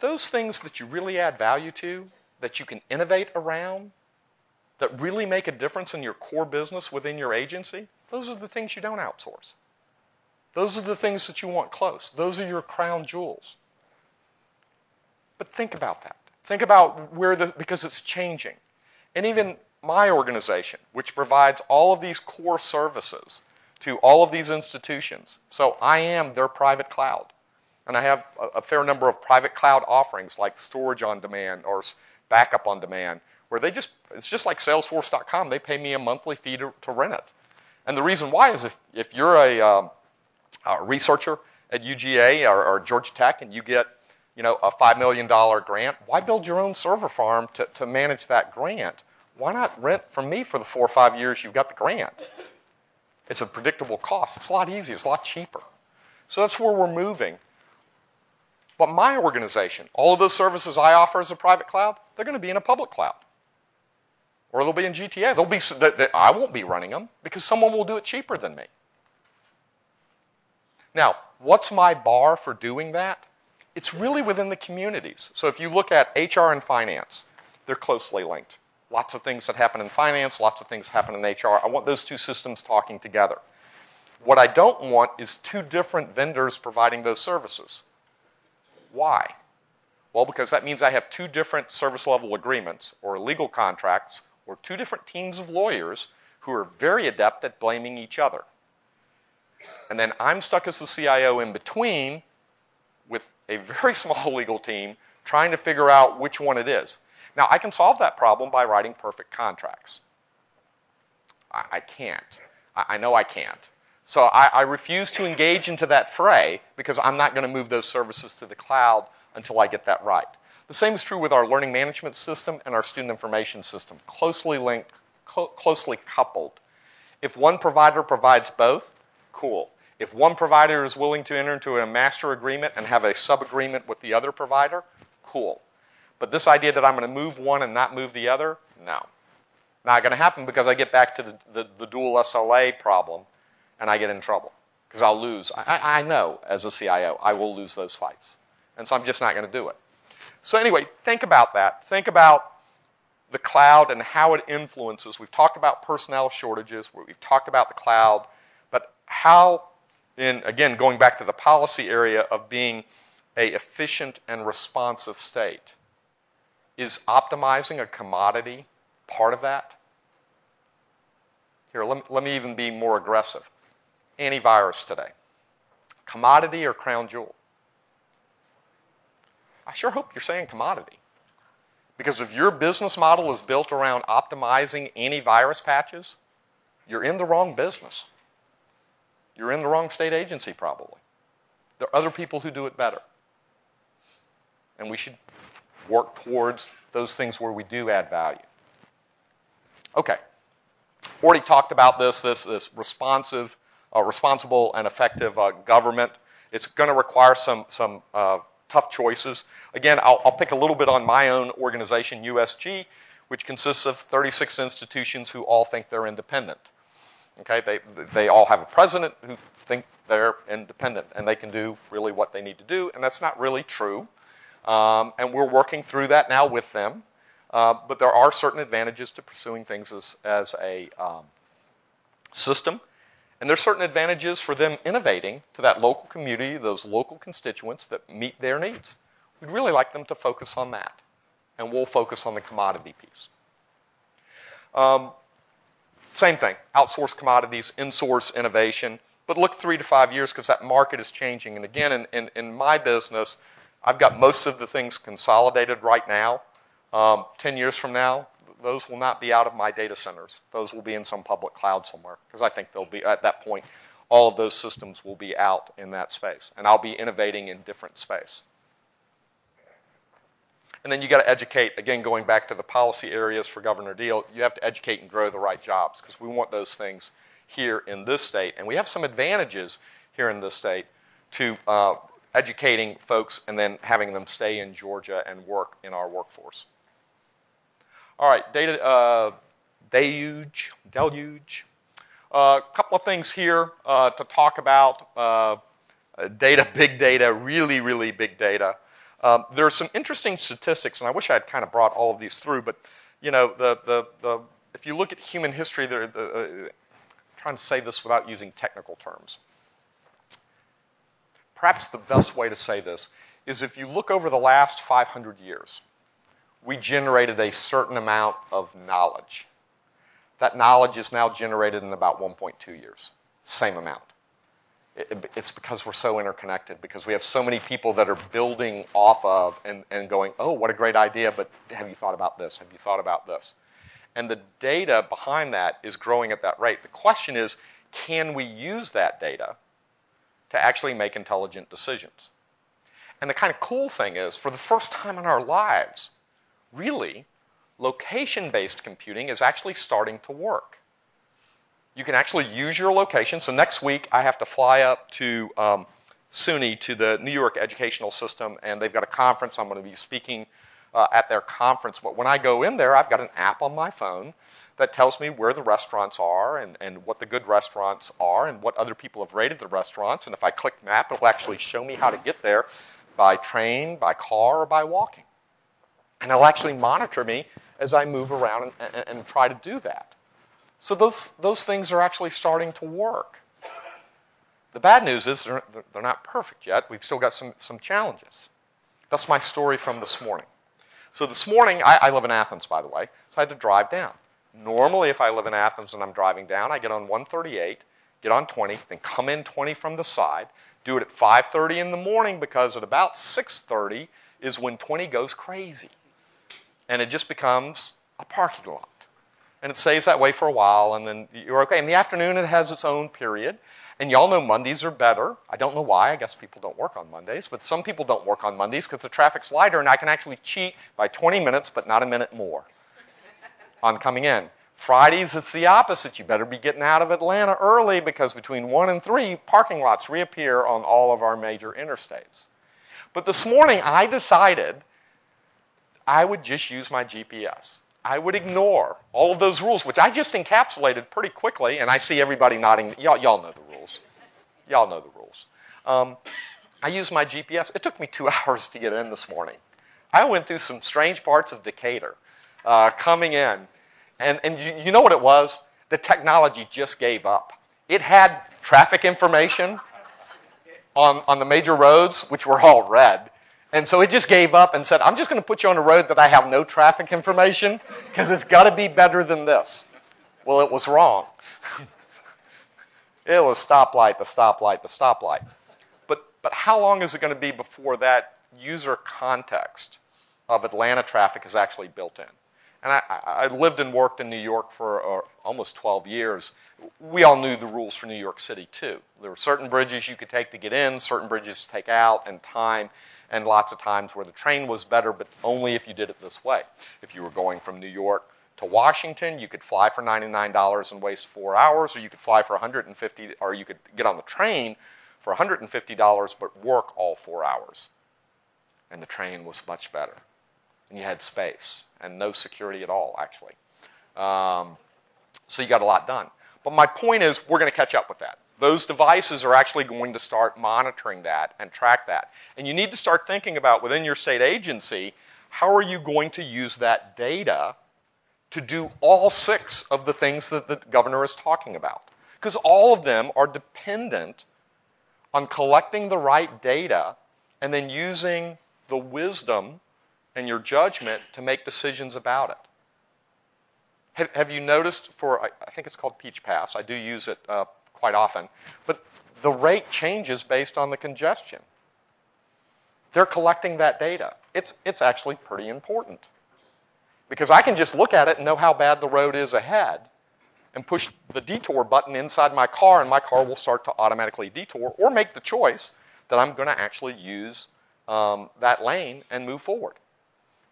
Those things that you really add value to, that you can innovate around, that really make a difference in your core business within your agency, those are the things you don't outsource. Those are the things that you want close. Those are your crown jewels. But think about that. Think about because it's changing. And even my organization, which provides all of these core services to all of these institutions. So I am their private cloud. And I have a fair number of private cloud offerings like storage on demand or backup on demand, where it's just like Salesforce.com. They pay me a monthly fee to rent it. And the reason why is if you're a researcher at UGA or Georgia Tech and you get a $5 million grant, why build your own server farm to manage that grant? Why not rent from me for the 4 or 5 years you've got the grant? It's a predictable cost. It's a lot easier. It's a lot cheaper. So that's where we're moving. But my organization, all of those services I offer as a private cloud, they're going to be in a public cloud. Or they'll be in GTA. I won't be running them because someone will do it cheaper than me. Now, what's my bar for doing that? It's really within the communities. So if you look at HR and finance, they're closely linked. Lots of things that happen in finance, lots of things happen in HR. I want those two systems talking together. What I don't want is 2 different vendors providing those services. Why? Well, because that means I have 2 different service level agreements or legal contracts or 2 different teams of lawyers who are very adept at blaming each other. And then I'm stuck as the CIO in between with a very small legal team trying to figure out which one it is. Now, I can solve that problem by writing perfect contracts. I can't. I know I can't. So I refuse to engage into that fray because I'm not going to move those services to the cloud until I get that right. The same is true with our learning management system and our student information system, closely linked, closely coupled. If one provider provides both, cool. If one provider is willing to enter into a master agreement and have a sub-agreement with the other provider, cool. But this idea that I'm going to move one and not move the other, no. Not going to happen because I get back to the dual SLA problem and I get in trouble because I'll lose. I know as a CIO I will lose those fights. And so I'm just not going to do it. So anyway, think about that. Think about the cloud and how it influences. We've talked about personnel shortages. We've talked about the cloud. But how, again, going back to the policy area of being an efficient and responsive state, is optimizing a commodity part of that? Here, let me even be more aggressive. Antivirus today. Commodity or crown jewel? I sure hope you're saying commodity. Because if your business model is built around optimizing antivirus patches, you're in the wrong business. You're in the wrong state agency, probably. There are other people who do it better. And we should work towards those things where we do add value. Okay. Already talked about this responsible and effective government. It's going to require some tough choices. Again, I'll pick a little bit on my own organization, USG, which consists of 36 institutions who all think they're independent. Okay, they all have a president who think they're independent and they can do really what they need to do, and that's not really true. And we're working through that now with them. But there are certain advantages to pursuing things as a system. And there's certain advantages for them innovating to that local community, those local constituents that meet their needs. We'd really like them to focus on that. And we'll focus on the commodity piece. Same thing, outsource commodities, insource innovation. But look 3 to 5 years because that market is changing. And again, in my business, I've got most of the things consolidated right now. 10 years from now, those will not be out of my data centers. Those will be in some public cloud somewhere because I think they'll be, at that point, all of those systems will be out in that space. And I'll be innovating in different space. And then you got to educate, again, going back to the policy areas for Governor Deal, you have to educate and grow the right jobs because we want those things here in this state. And we have some advantages here in this state to educating folks and then having them stay in Georgia and work in our workforce. All right, data deluge. A couple of things here to talk about. Data, big data, really, really big data. There are some interesting statistics, and I wish I had kind of brought all of these through, but you know, if you look at human history, I'm trying to say this without using technical terms. Perhaps the best way to say this is if you look over the last 500 years, we generated a certain amount of knowledge. That knowledge is now generated in about 1.2 years, same amount. It's because we're so interconnected, because we have so many people that are building off of and going, oh, what a great idea, but have you thought about this? Have you thought about this? And the data behind that is growing at that rate. The question is, can we use that data to actually make intelligent decisions? And the kind of cool thing is, for the first time in our lives, really, location-based computing is actually starting to work. You can actually use your location. So next week, I have to fly up to SUNY, to the New York Educational System, and they've got a conference. I'm going to be speaking at their conference. But when I go in there, I've got an app on my phone that tells me where the restaurants are and what the good restaurants are and what other people have rated the restaurants. And if I click map, it will actually show me how to get there by train, by car, or by walking. And it'll actually monitor me as I move around and try to do that. So those things are actually starting to work. The bad news is they're not perfect yet. We've still got some challenges. That's my story from this morning. So this morning, I live in Athens, by the way, so I had to drive down. Normally, if I live in Athens and I'm driving down, I get on 138, get on 20, then come in 20 from the side, do it at 5:30 in the morning because at about 6:30 is when 20 goes crazy. And it just becomes a parking lot. And it stays that way for a while, and then you're okay. In the afternoon, it has its own period. And y'all know Mondays are better. I don't know why. I guess people don't work on Mondays. But some people don't work on Mondays because the traffic's lighter, and I can actually cheat by 20 minutes, but not a minute more on coming in. Fridays, it's the opposite. You better be getting out of Atlanta early because between 1 and 3, parking lots reappear on all of our major interstates. But this morning, I decided I would just use my GPS. I would ignore all of those rules, which I just encapsulated pretty quickly, and I see everybody nodding. Y'all know the rules. Y'all know the rules. I used my GPS. It took me 2 hours to get in this morning. I went through some strange parts of Decatur coming in, and you know what it was? The technology just gave up. It had traffic information on the major roads, which were all red. And so it just gave up and said, I'm just going to put you on a road that I have no traffic information because it's got to be better than this. Well, it was wrong. It was stoplight, the stoplight, the stoplight. But how long is it going to be before that user context of Atlanta traffic is actually built in? And I lived and worked in New York for almost 12 years. We all knew the rules for New York City, too. There were certain bridges you could take to get in, certain bridges to take out, and time. And lots of times where the train was better, but only if you did it this way. If you were going from New York to Washington, you could fly for $99 and waste 4 hours, or you could fly for $150, or you could get on the train for $150 but work all 4 hours. And the train was much better. And you had space and no security at all, actually. So you got a lot done. But my point is, we're going to catch up with that. Those devices are actually going to start monitoring that and track that. And you need to start thinking about, within your state agency, how are you going to use that data to do all 6 of the things that the governor is talking about? Because all of them are dependent on collecting the right data and then using the wisdom and your judgment to make decisions about it. Have you noticed for, I think it's called Peach Pass, I do use it quite often, but the rate changes based on the congestion. They're collecting that data. It's actually pretty important. Because I can just look at it and know how bad the road is ahead and push the detour button inside my car, and my car will start to automatically detour or make the choice that I'm going to actually use that lane and move forward.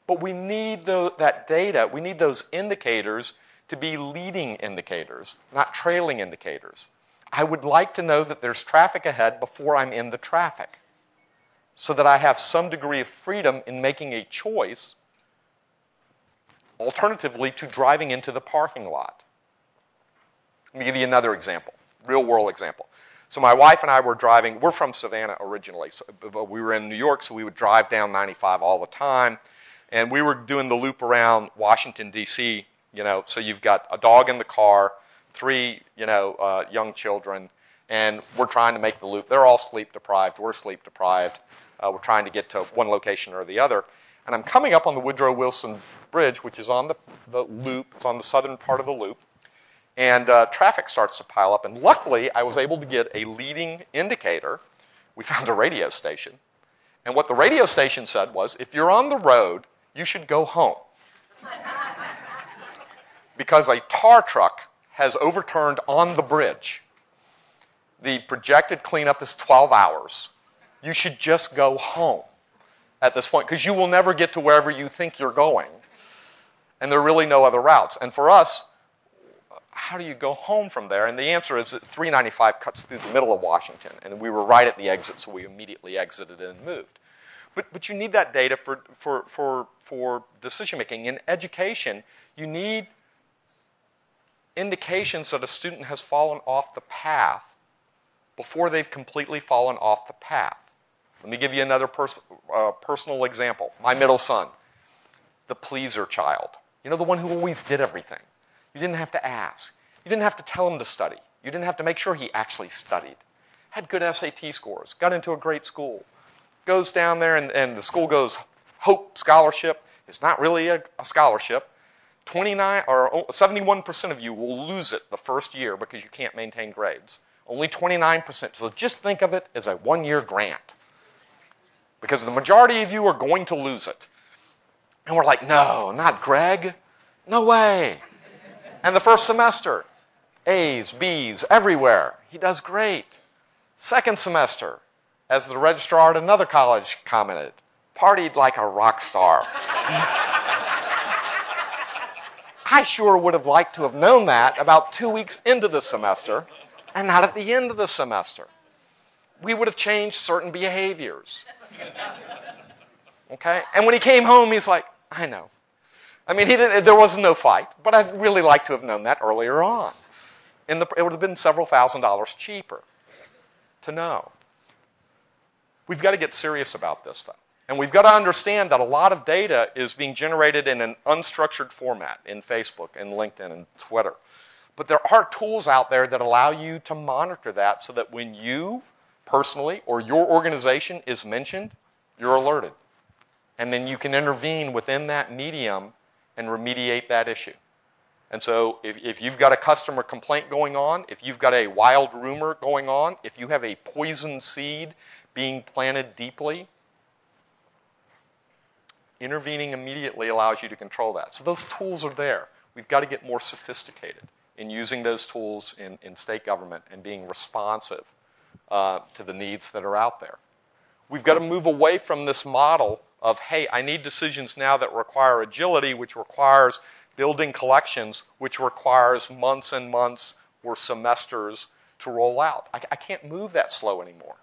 But we need that data, we need those indicators to be leading indicators, not trailing indicators. I would like to know that there's traffic ahead before I'm in the traffic so that I have some degree of freedom in making a choice, alternatively to driving into the parking lot. Let me give you another example, real-world example. So my wife and I were driving. We're from Savannah originally, but we were in New York, so we would drive down 95 all the time. And we were doing the loop around Washington, D.C., so you've got a dog in the car, 3, young children, and we're trying to make the loop. They're all sleep-deprived. We're sleep-deprived. We're trying to get to one location or the other. And I'm coming up on the Woodrow Wilson Bridge, which is on the loop. It's on the southern part of the loop. And traffic starts to pile up. And luckily, I was able to get a leading indicator. We found a radio station. And what the radio station said was, if you're on the road, you should go home. Because a tar truck has overturned on the bridge. The projected cleanup is 12 hours. You should just go home at this point, because you will never get to wherever you think you're going. And there are really no other routes. And for us, how do you go home from there? And the answer is that 395 cuts through the middle of Washington, and we were right at the exit, so we immediately exited and moved. But you need that data for decision making. In education, you need indications that a student has fallen off the path before they've completely fallen off the path. Let me give you another personal example. My middle son, the pleaser child. The one who always did everything. You didn't have to ask. You didn't have to tell him to study. You didn't have to make sure he actually studied. Had good SAT scores. Got into a great school. Goes down there and the school goes, Hope Scholarship. It's not really a scholarship. 71% of you will lose it the first year because you can't maintain grades. Only 29%. So just think of it as a one-year grant. Because the majority of you are going to lose it. And we're like, no, not Greg. No way. And the first semester, A's, B's, everywhere. He does great. Second semester, as the registrar at another college commented, partied like a rock star. I sure would have liked to have known that about 2 weeks into the semester and not at the end of the semester. We would have changed certain behaviors. Okay? And when he came home, he's like, I know. I mean, there was no fight, but I'd really like to have known that earlier on. It would have been several $1,000s cheaper to know. We've got to get serious about this, though. And we've got to understand that a lot of data is being generated in an unstructured format in Facebook and LinkedIn and Twitter. But there are tools out there that allow you to monitor that so that when you personally or your organization is mentioned, you're alerted. And then you can intervene within that medium and remediate that issue. And so if you've got a customer complaint going on, if you've got a wild rumor going on, if you have a poison seed being planted deeply, intervening immediately allows you to control that. So those tools are there. We've got to get more sophisticated in using those tools in state government and being responsive to the needs that are out there. We've got to move away from this model of, hey, I need decisions now that require agility, which requires building collections, which requires months and months or semesters to roll out. I can't move that slow anymore.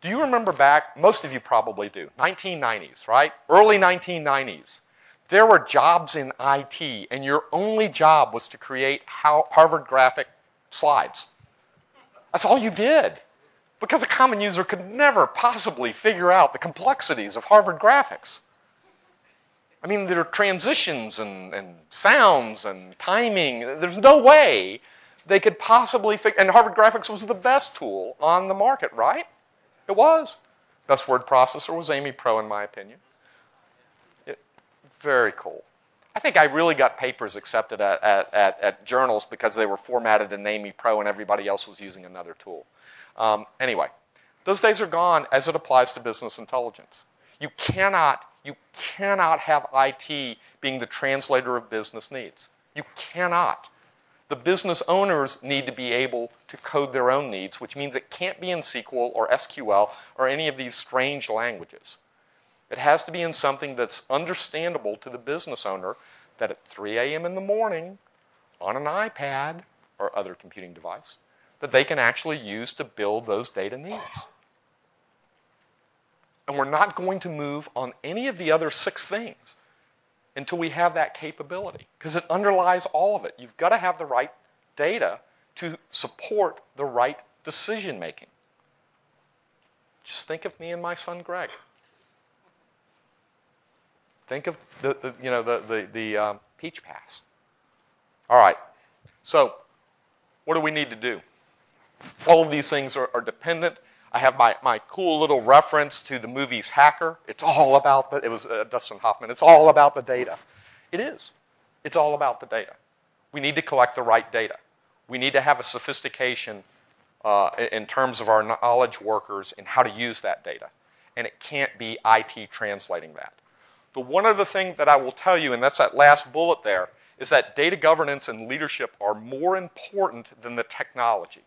Do you remember back, most of you probably do, 1990s, right? Early 1990s. There were jobs in IT, and your only job was to create Harvard graphic slides. That's all you did. Because a common user could never possibly figure out the complexities of Harvard graphics. I mean, there are transitions and sounds and timing. There's no way they could possibly figure, and Harvard graphics was the best tool on the market, right? It was. Best word processor was Amy Pro, in my opinion. Very cool. I think I really got papers accepted at journals because they were formatted in Amy Pro and everybody else was using another tool. Anyway, those days are gone as it applies to business intelligence. You cannot have IT being the translator of business needs. You cannot. The business owners need to be able to code their own needs, which means it can't be in SQL or SQL or any of these strange languages. It has to be in something that's understandable to the business owner that at 3 a.m. in the morning on an iPad or other computing device that they can actually use to build those data needs. And we're not going to move on any of the other 6 things until we have that capability, because it underlies all of it. You've got to have the right data to support the right decision making. Just think of me and my son Greg. Think of the Peach Pass. All right. So, what do we need to do? All of these things are dependent. I have my cool little reference to the movie's Hacker. It's all about it was Dustin Hoffman. It's all about the data. It is. It's all about the data. We need to collect the right data. We need to have a sophistication in terms of our knowledge workers in how to use that data. And it can't be IT translating that. The one other thing that I will tell you, and that's that last bullet there, is that data governance and leadership are more important than the technology.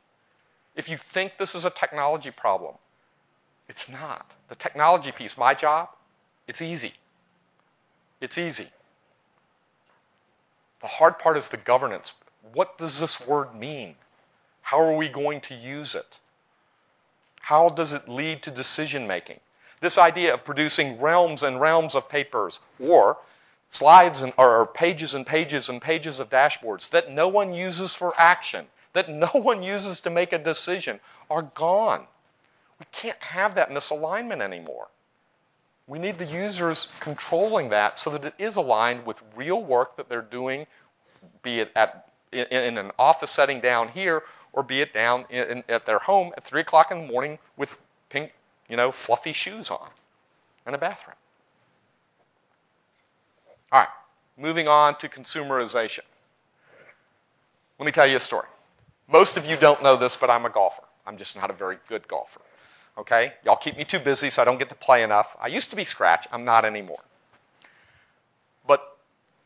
If you think this is a technology problem, it's not. The technology piece, my job, it's easy. It's easy. The hard part is the governance. What does this word mean? How are we going to use it? How does it lead to decision making? This idea of producing realms and realms of papers or slides or pages and pages and pages of dashboards that no one uses for action, that no one uses to make a decision, are gone. We can't have that misalignment anymore. We need the users controlling that so that it is aligned with real work that they're doing, be it in an office setting down here or be it down at their home at 3 o'clock in the morning with pink, fluffy shoes on and a bathroom. All right, moving on to consumerization. Let me tell you a story. Most of you don't know this, but I'm a golfer. I'm just not a very good golfer. Okay? Y'all keep me too busy so I don't get to play enough. I used to be scratch. I'm not anymore. But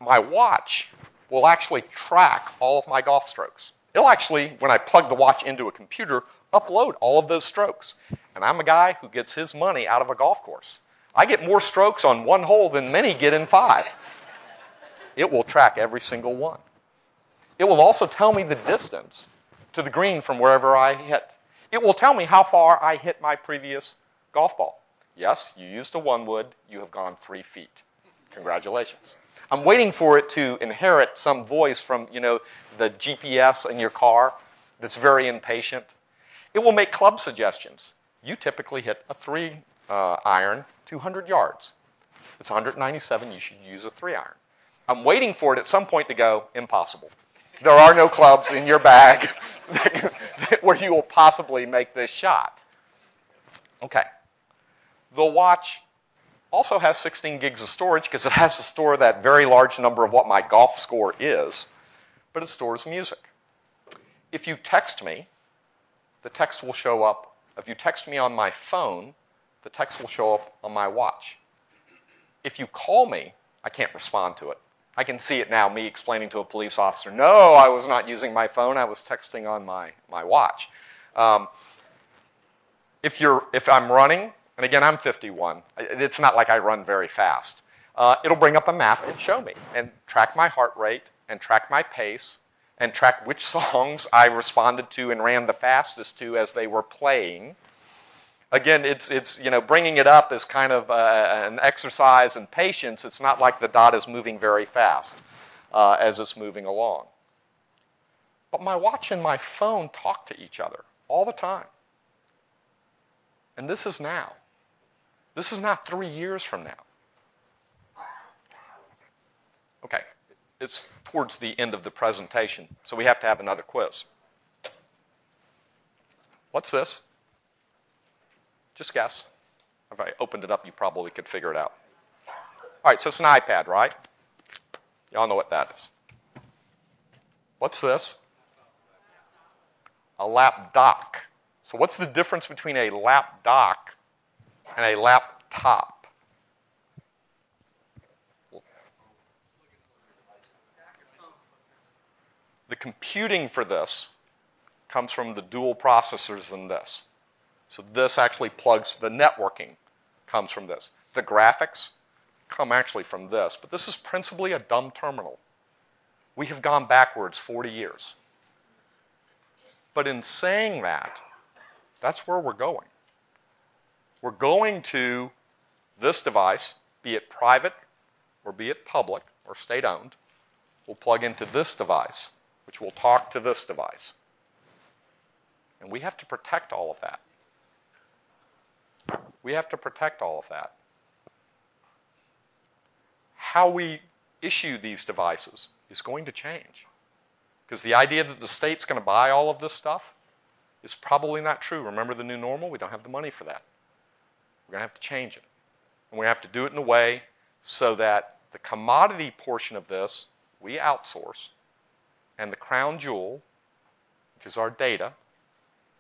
my watch will actually track all of my golf strokes. It'll actually, when I plug the watch into a computer, upload all of those strokes. And I'm a guy who gets his money out of a golf course. I get more strokes on one hole than many get in 5. It will track every single one. It will also tell me the distance to the green from wherever I hit. It will tell me how far I hit my previous golf ball. Yes, you used a 1-wood. You have gone 3 feet. Congratulations. I'm waiting for it to inherit some voice from, the GPS in your car that's very impatient. It will make club suggestions. You typically hit a 3-iron 200 yards. It's 197. You should use a 3-iron. I'm waiting for it at some point to go, impossible. There are no clubs in your bag where you will possibly make this shot. Okay. The watch also has 16 gigs of storage because it has to store that very large number of what my golf score is, but it stores music. If you text me, the text will show up. If you text me on my phone, the text will show up on my watch. If you call me, I can't respond to it. I can see it now, me explaining to a police officer, no, I was not using my phone, I was texting on my watch. If I'm running, and again, I'm 51, it's not like I run very fast. It'll bring up a map and show me, and track my heart rate, and track my pace, and track which songs I responded to and ran the fastest to as they were playing. Again, it's bringing it up as kind of an exercise in patience. It's not like the dot is moving very fast as it's moving along. But my watch and my phone talk to each other all the time. And this is now. This is not 3 years from now. Okay, it's towards the end of the presentation, so we have to have another quiz. What's this? Just guess. If I opened it up, you probably could figure it out. All right, so it's an iPad, right? Y'all know what that is. What's this? A lap dock. So what's the difference between a lap dock and a laptop? The computing for this comes from the dual processors in this. So this actually plugs, the networking comes from this. The graphics come actually from this, but this is principally a dumb terminal. We have gone backwards 40 years. But in saying that, that's where we're going. We're going to this device, be it private or be it public or state-owned, will plug into this device, which will talk to this device. And we have to protect all of that. We have to protect all of that. How we issue these devices is going to change. Because the idea that the state's going to buy all of this stuff is probably not true. Remember the new normal? We don't have the money for that. We're going to have to change it. And we have to do it in a way so that the commodity portion of this we outsource, and the crown jewel, which is our data,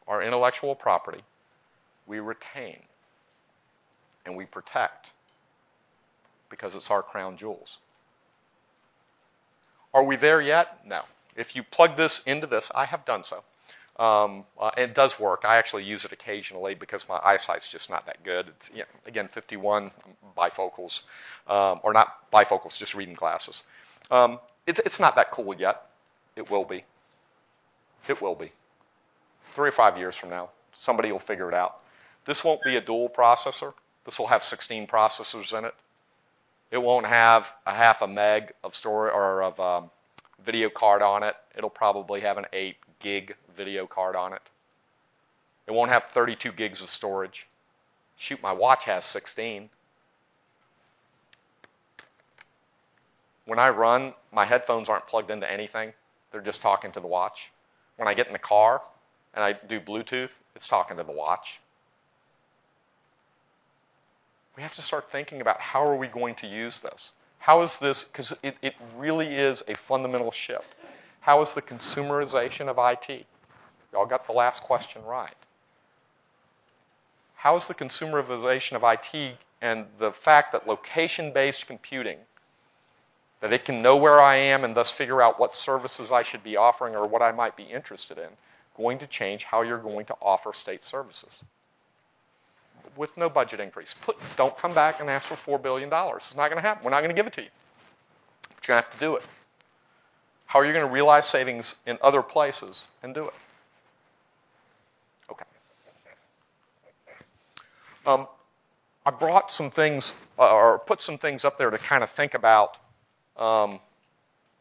our intellectual property, we retain and we protect because it's our crown jewels. Are we there yet? No. If you plug this into this, I have done so. It does work. I actually use it occasionally because my eyesight's just not that good. It's, again, 51 bifocals, or not bifocals, just reading glasses. It's not that cool yet. It will be. It will be. 3 or 5 years from now, somebody will figure it out. This won't be a dual processor. This will have 16 processors in it. It won't have a half a meg of storage or of video card on it. It'll probably have an 8 gig video card on it. It won't have 32 gigs of storage. Shoot, my watch has 16. When I run, my headphones aren't plugged into anything. They're just talking to the watch. When I get in the car and I do Bluetooth, it's talking to the watch. We have to start thinking about how are we going to use this? How is this, because it really is a fundamental shift. How is the consumerization of IT? Y'all got the last question right. How is the consumerization of IT and the fact that location-based computing that it can know where I am and thus figure out what services I should be offering or what I might be interested in, going to change how you're going to offer state services with no budget increase. Don't come back and ask for $4 billion. It's not going to happen. We're not going to give it to you. But you're going to have to do it. How are you going to realize savings in other places and do it? Okay. I brought some things, or put some things up there to kind of think about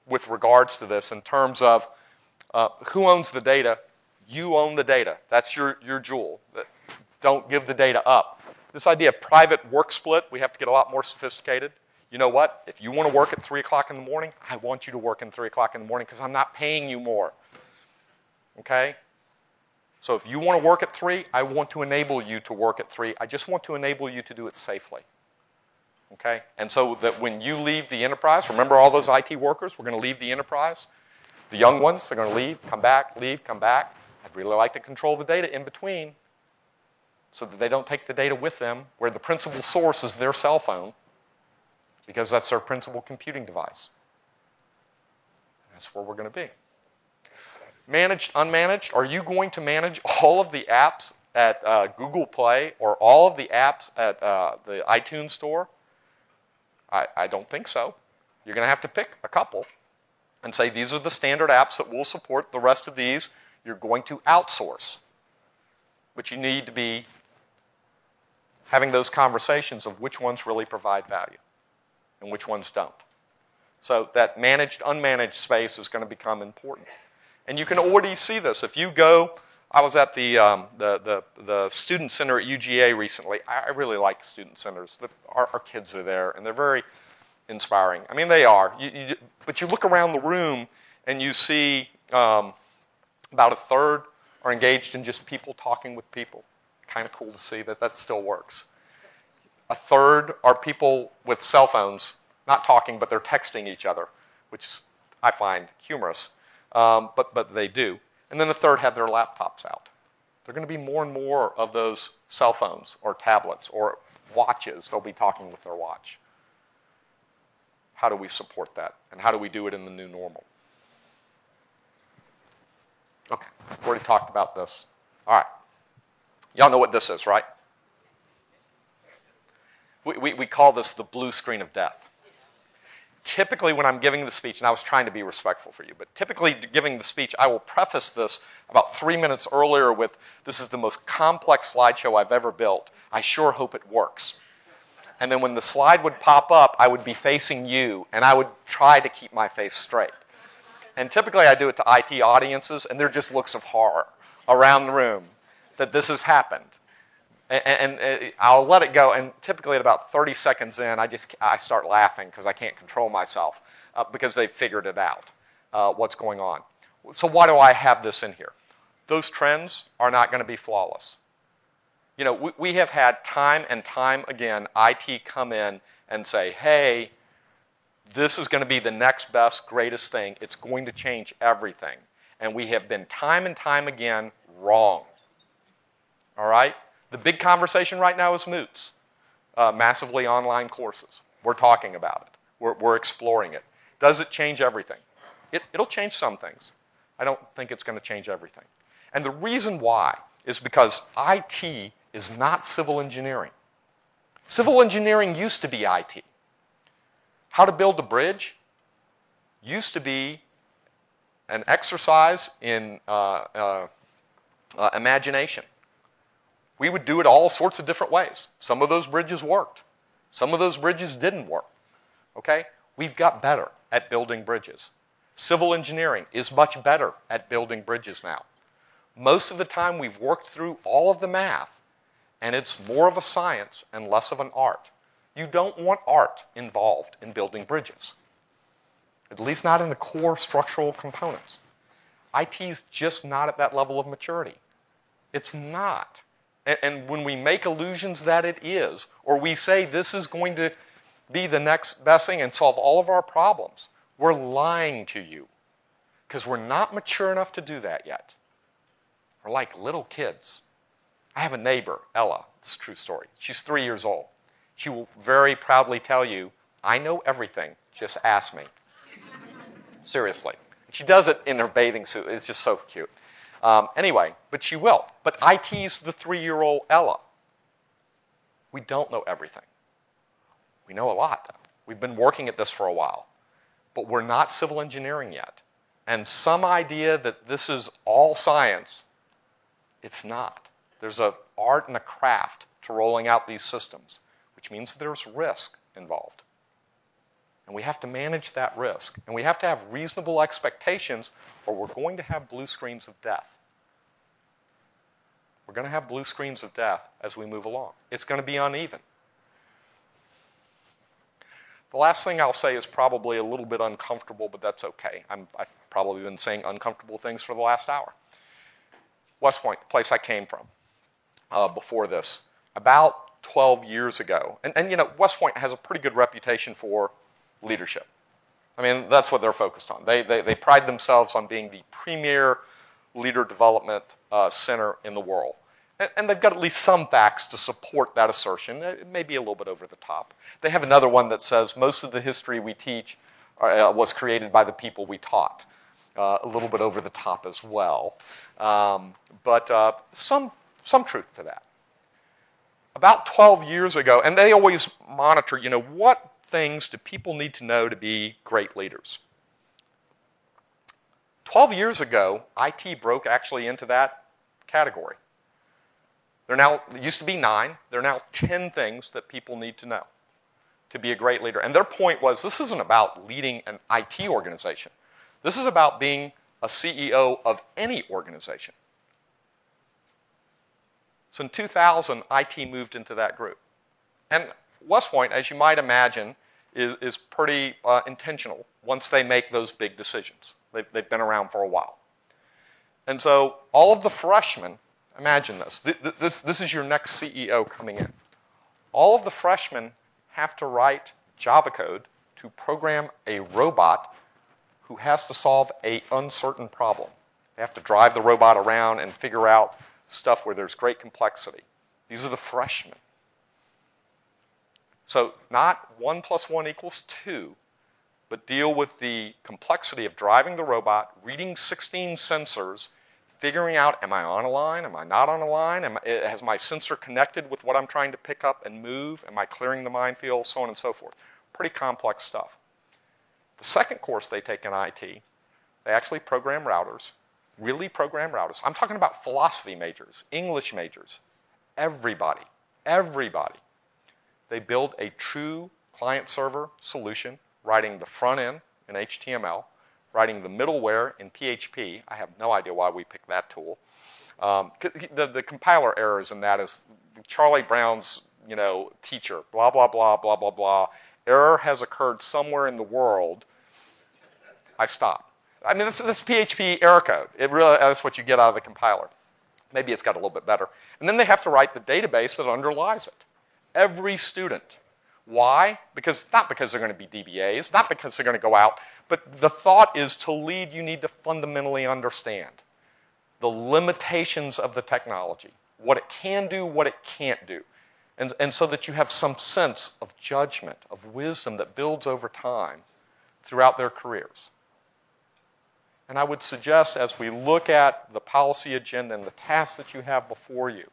with regards to this in terms of who owns the data. You own the data. That's your jewel. Don't give the data up. This idea of private work split, we have to get a lot more sophisticated. You know what? If you want to work at 3 o'clock in the morning, I want you to work at 3 o'clock in the morning because I'm not paying you more. Okay? So if you want to work at 3, I want to enable you to work at 3. I just want to enable you to do it safely. Okay? And so that when you leave the enterprise, remember all those IT workers, we're going to leave the enterprise. The young ones, they're going to leave, come back, leave, come back. I'd really like to control the data in between so that they don't take the data with them where the principal source is their cell phone because that's their principal computing device. That's where we're going to be. Managed, unmanaged, are you going to manage all of the apps at Google Play or all of the apps at the iTunes Store? I don't think so. You're going to have to pick a couple and say these are the standard apps that will support. The rest of these you're going to outsource. But you need to be having those conversations of which ones really provide value and which ones don't. So that managed, unmanaged space is going to become important. And you can already see this. If you go, I was at the student center at UGA recently. I really like student centers. Our kids are there, and they're very inspiring. I mean, they are. But you look around the room, and you see about a third are engaged in just people talking with people. Kind of cool to see that still works. A third are people with cell phones, not talking, but they're texting each other, which I find humorous. But they do. And then a third have their laptops out. There are going to be more and more of those cell phones or tablets or watches. They'll be talking with their watch. How do we support that? And how do we do it in the new normal? Okay, we already talked about this. All right. Y'all know what this is, right? We call this the blue screen of death. Typically when I'm giving the speech, and I was trying to be respectful for you, but typically giving the speech, I will preface this about 3 minutes earlier with, this is the most complex slideshow I've ever built. I sure hope it works. And then when the slide would pop up, I would be facing you, and I would try to keep my face straight. And typically I do it to IT audiences, and they're just looks of horror around the room that this has happened. And I'll let it go, and typically at about 30 seconds in, I start laughing because I can't control myself because they've figured it out, what's going on. So why do I have this in here? Those trends are not going to be flawless. You know, we have had time and time again IT come in and say, hey, this is going to be the next best, greatest thing. It's going to change everything. And we have been time and time again wrong. All right? The big conversation right now is MOOCs, massively online courses. We're talking about it. We're exploring it. Does it change everything? It'll change some things. I don't think it's going to change everything. And the reason why is because IT is not civil engineering. Civil engineering used to be IT. How to build a bridge used to be an exercise in imagination. We would do it all sorts of different ways. Some of those bridges worked. Some of those bridges didn't work. Okay? We've got better at building bridges. Civil engineering is much better at building bridges now. Most of the time we've worked through all of the math, and it's more of a science and less of an art. You don't want art involved in building bridges, at least not in the core structural components. IT's just not at that level of maturity. It's not. And when we make illusions that it is, or we say this is going to be the next best thing and solve all of our problems, we're lying to you because we're not mature enough to do that yet. We're like little kids. I have a neighbor, Ella. It's a true story. She's 3 years old. She will very proudly tell you I know everything. Just ask me. Seriously. She does it in her bathing suit. It's just so cute. Anyway, but she will. But IT's the 3-year-old Ella. We don't know everything. We know a lot, though. We've been working at this for a while. But we're not civil engineering yet. And some idea that this is all science, it's not. There's an art and a craft to rolling out these systems, which means there's risk involved. And we have to manage that risk. And we have to have reasonable expectations, or we're going to have blue screens of death. We're going to have blue screens of death as we move along. It's going to be uneven. The last thing I'll say is probably a little bit uncomfortable, but that's okay. I've probably been saying uncomfortable things for the last hour. West Point, the place I came from before this, about 12 years ago. And you know, West Point has a pretty good reputation for leadership. I mean, that's what they're focused on. They pride themselves on being the premier leader development center in the world. And they've got at least some facts to support that assertion. It may be a little bit over the top. They have another one that says most of the history we teach was created by the people we taught. A little bit over the top as well. But some truth to that. About 12 years ago, and they always monitor, you know, what things do people need to know to be great leaders? 12 years ago, IT broke actually into that category. It used to be 9. There are now 10 things that people need to know to be a great leader. And their point was, this isn't about leading an IT organization. This is about being a CEO of any organization. So in 2000, IT moved into that group. And West Point, as you might imagine, is pretty intentional once they make those big decisions. They've been around for a while. And so all of the freshmen, imagine this. This is your next CEO coming in. All of the freshmen have to write Java code to program a robot who has to solve an uncertain problem. They have to drive the robot around and figure out stuff where there's great complexity. These are the freshmen. So not 1 + 1 = 2, but deal with the complexity of driving the robot, reading 16 sensors, figuring out, am I on a line? Am I not on a line? Has my sensor connected with what I'm trying to pick up and move? Am I clearing the minefield? So on and so forth. Pretty complex stuff. The second course they take in IT, they actually program routers, really program routers. I'm talking about philosophy majors, English majors, everybody. They build a true client-server solution, writing the front end in HTML, writing the middleware in PHP. I have no idea why we picked that tool. The compiler errors in that is Charlie Brown's, teacher, blah, blah, blah, blah, blah, blah. Error has occurred somewhere in the world. I stop. I mean, this PHP error code. That's what you get out of the compiler. Maybe it's got a little bit better. And then they have to write the database that underlies it. Every student. Why? Not because they're going to be DBAs, not because they're going to go out, but the thought is to lead, you need to fundamentally understand the limitations of the technology, what it can do, what it can't do, and so that you have some sense of judgment, of wisdom that builds over time throughout their careers. And I would suggest, as we look at the policy agenda and the tasks that you have before you,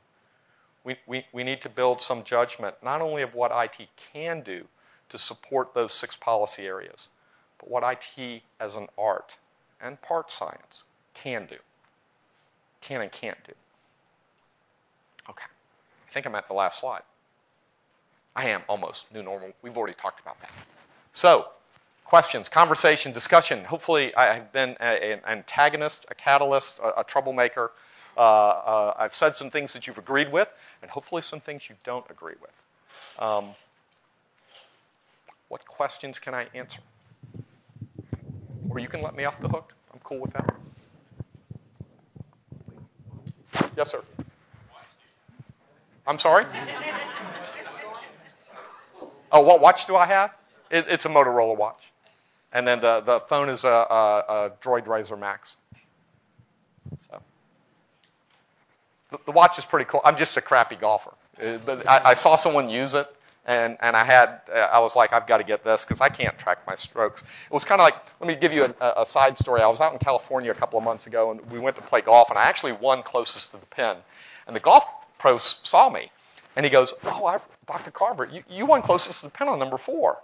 we need to build some judgment, not only of what IT can do to support those 6 policy areas, but what IT as an art and part science can do, can and can't do. Okay, I think I'm at the last slide. I am, almost, new normal. We've already talked about that. So, questions, conversation, discussion. Hopefully I have been an antagonist, a catalyst, a troublemaker. I've said some things that you've agreed with, and hopefully some things you don't agree with. What questions can I answer? Or you can let me off the hook. I'm cool with that. Yes, sir. I'm sorry? Oh, what watch do I have? It's a Motorola watch. And then the phone is a Droid Razr Max. So. The watch is pretty cool. I'm just a crappy golfer. But I saw someone use it, I was like, I've got to get this because I can't track my strokes. It was kind of like, let me give you a side story. I was out in California a couple of months ago, and we went to play golf, and I actually won closest to the pin. And the golf pro saw me, and he goes, Dr. Carver, you won closest to the pin on number 4.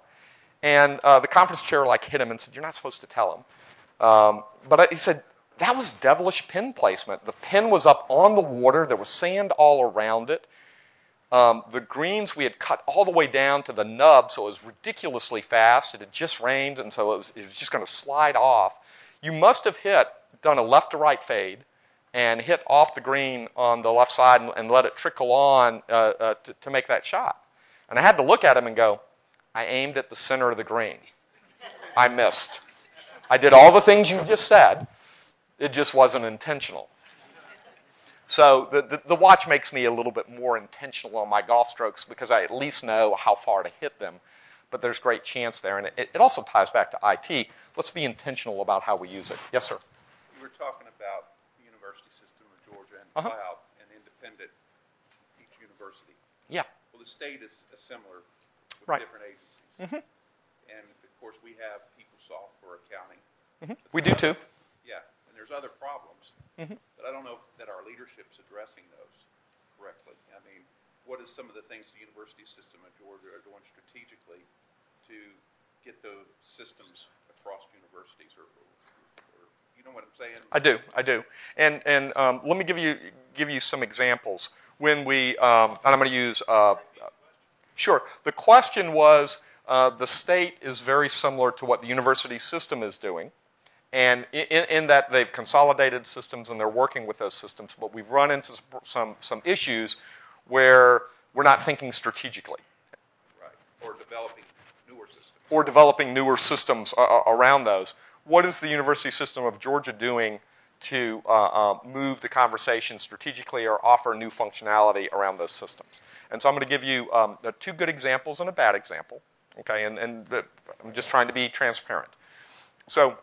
And the conference chair hit him and said, you're not supposed to tell him. But he said, that was devilish pin placement. The pin was up on the water. There was sand all around it. The greens we had cut all the way down to the nub, so it was ridiculously fast. It had just rained, and so it was just going to slide off. You must have done a left to right fade, and hit off the green on the left side and let it trickle on to make that shot. And I had to look at him and go, I aimed at the center of the green. I missed. I did all the things you just said. It just wasn't intentional. So the watch makes me a little bit more intentional on my golf strokes because I at least know how far to hit them. But there's great chance there. And it also ties back to IT. Let's be intentional about how we use it. Yes, sir? You were talking about the university system of Georgia and cloud and independent each university. Yeah. Well, the state is similar with Right. different agencies. And, of course, we have PeopleSoft for accounting. We do too. Yeah, and there's other problems. But I don't know that our leadership's addressing those correctly. I mean, what is some of the things the university system of Georgia are doing strategically to get those systems across universities? Or you know what I'm saying? I do. And let me give you some examples. When we, and I'm going to use, sure. The question was, the state is very similar to what the university system is doing. And in that they've consolidated systems and they're working with those systems, but we've run into some issues where we're not thinking strategically. Right. Or developing newer systems. Or developing newer systems around those. What is the University System of Georgia doing to move the conversation strategically or offer new functionality around those systems? And so I'm going to give you 2 good examples and a bad example. Okay, and I'm just trying to be transparent. So,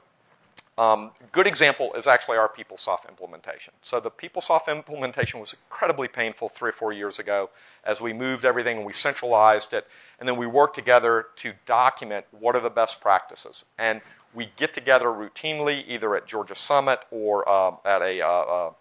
good example is actually our PeopleSoft implementation. So the PeopleSoft implementation was incredibly painful 3 or 4 years ago as we moved everything and we centralized it, and then we worked together to document what are the best practices. And we get together routinely, either at Georgia Summit or at a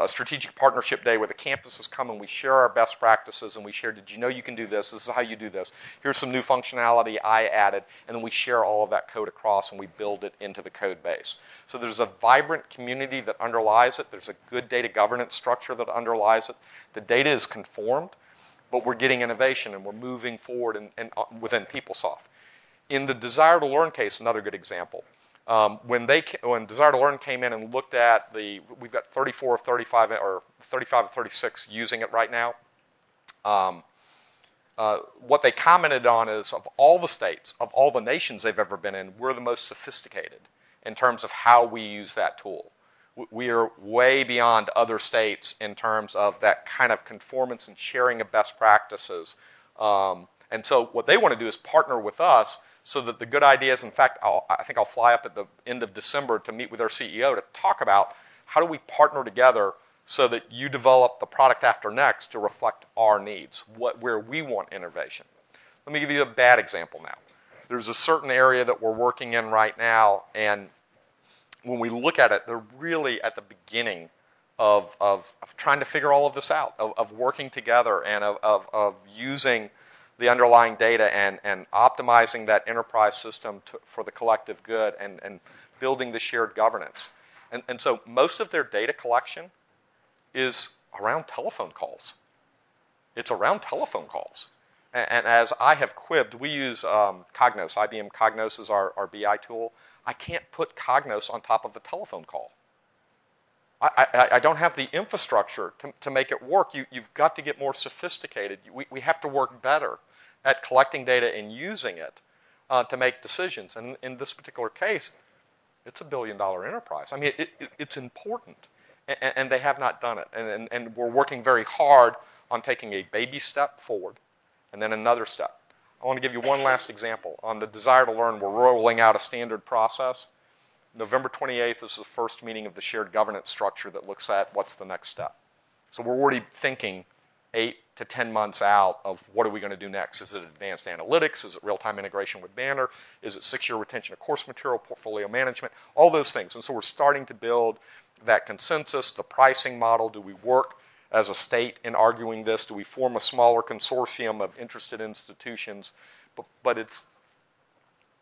strategic partnership day where the campuses come and we share our best practices and we share, did you know you can do this? This is how you do this. Here's some new functionality I added. And then we share all of that code across and we build it into the code base. So there's a vibrant community that underlies it. There's a good data governance structure that underlies it. The data is conformed, but we're getting innovation and we're moving forward and within PeopleSoft. In the Desire to Learn case, another good example. When Desire to Learn came in and looked at we've got 34 of 35 or 35 of 36 using it right now. What they commented on is of all the states, of all the nations they've ever been in, we're the most sophisticated in terms of how we use that tool. We are way beyond other states in terms of that kind of conformance and sharing of best practices. And so what they want to do is partner with us so that the good ideas, in fact, I think I'll fly up at the end of December to meet with our CEO to talk about how do we partner together so that you develop the product after next to reflect our needs, where we want innovation. Let me give you a bad example now. There's a certain area that we're working in right now, and when we look at it, they're really at the beginning of trying to figure all of this out, of working together and of using the underlying data and optimizing that enterprise system for the collective good and building the shared governance. And so most of their data collection is around telephone calls. It's around telephone calls. And as I have quibbed, we use Cognos. IBM Cognos is our BI tool. I can't put Cognos on top of the telephone call. I don't have the infrastructure to make it work. You've got to get more sophisticated. We have to work better at collecting data and using it to make decisions. And in this particular case, it's $1 billion enterprise. I mean, it's important. And they have not done it. And we're working very hard on taking a baby step forward and then another step. I want to give you one last example. On the Desire to Learn, we're rolling out a standard process. November 28th is the first meeting of the shared governance structure that looks at what's the next step. So we're already thinking 8 to 10 months out of what are we going to do next. Is it advanced analytics? Is it real-time integration with Banner? Is it 6-year retention of course material, portfolio management? All those things. And so we're starting to build that consensus, the pricing model. Do we work as a state in arguing this? Do we form a smaller consortium of interested institutions? But it's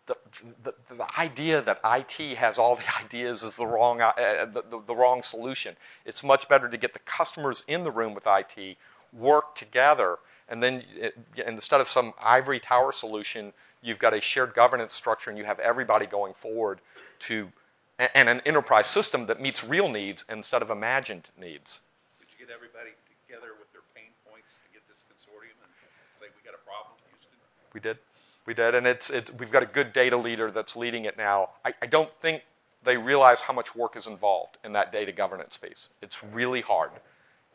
the idea that IT has all the ideas is the wrong solution. It's much better to get the customers in the room with IT, work together, and then instead of some ivory tower solution, you've got a shared governance structure and you have everybody going forward to, and an enterprise system that meets real needs instead of imagined needs. Did you get everybody together with their pain points to get this consortium and say we got a problem, Houston? We did. We did, and we've got a good data leader that's leading it now. I don't think they realize how much work is involved in that data governance piece. It's really hard.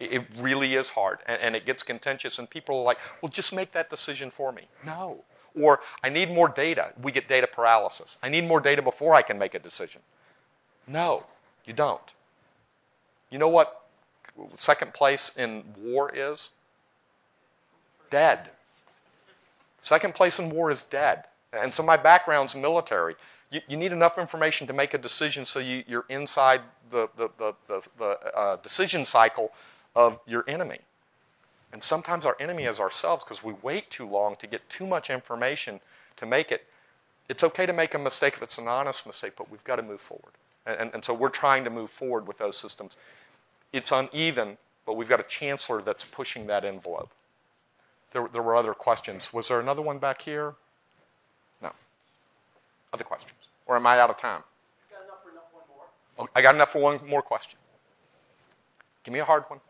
It really is hard, and it gets contentious, and people are like, well, just make that decision for me. No. Or, I need more data. We get data paralysis. I need more data before I can make a decision. No, you don't. You know what second place in war is? Dead. Second place in war is dead. And so my background's military. You need enough information to make a decision so you're inside the decision cycle of your enemy. And sometimes our enemy is ourselves because we wait too long to get too much information to make it. It's okay to make a mistake if it's an honest mistake, but we've got to move forward. And so we're trying to move forward with those systems. It's uneven, but we've got a chancellor that's pushing that envelope. There were other questions. Was there another one back here? No. Other questions? Or am I out of time? You got enough for one more? Oh, I got enough for one more question. Give me a hard one.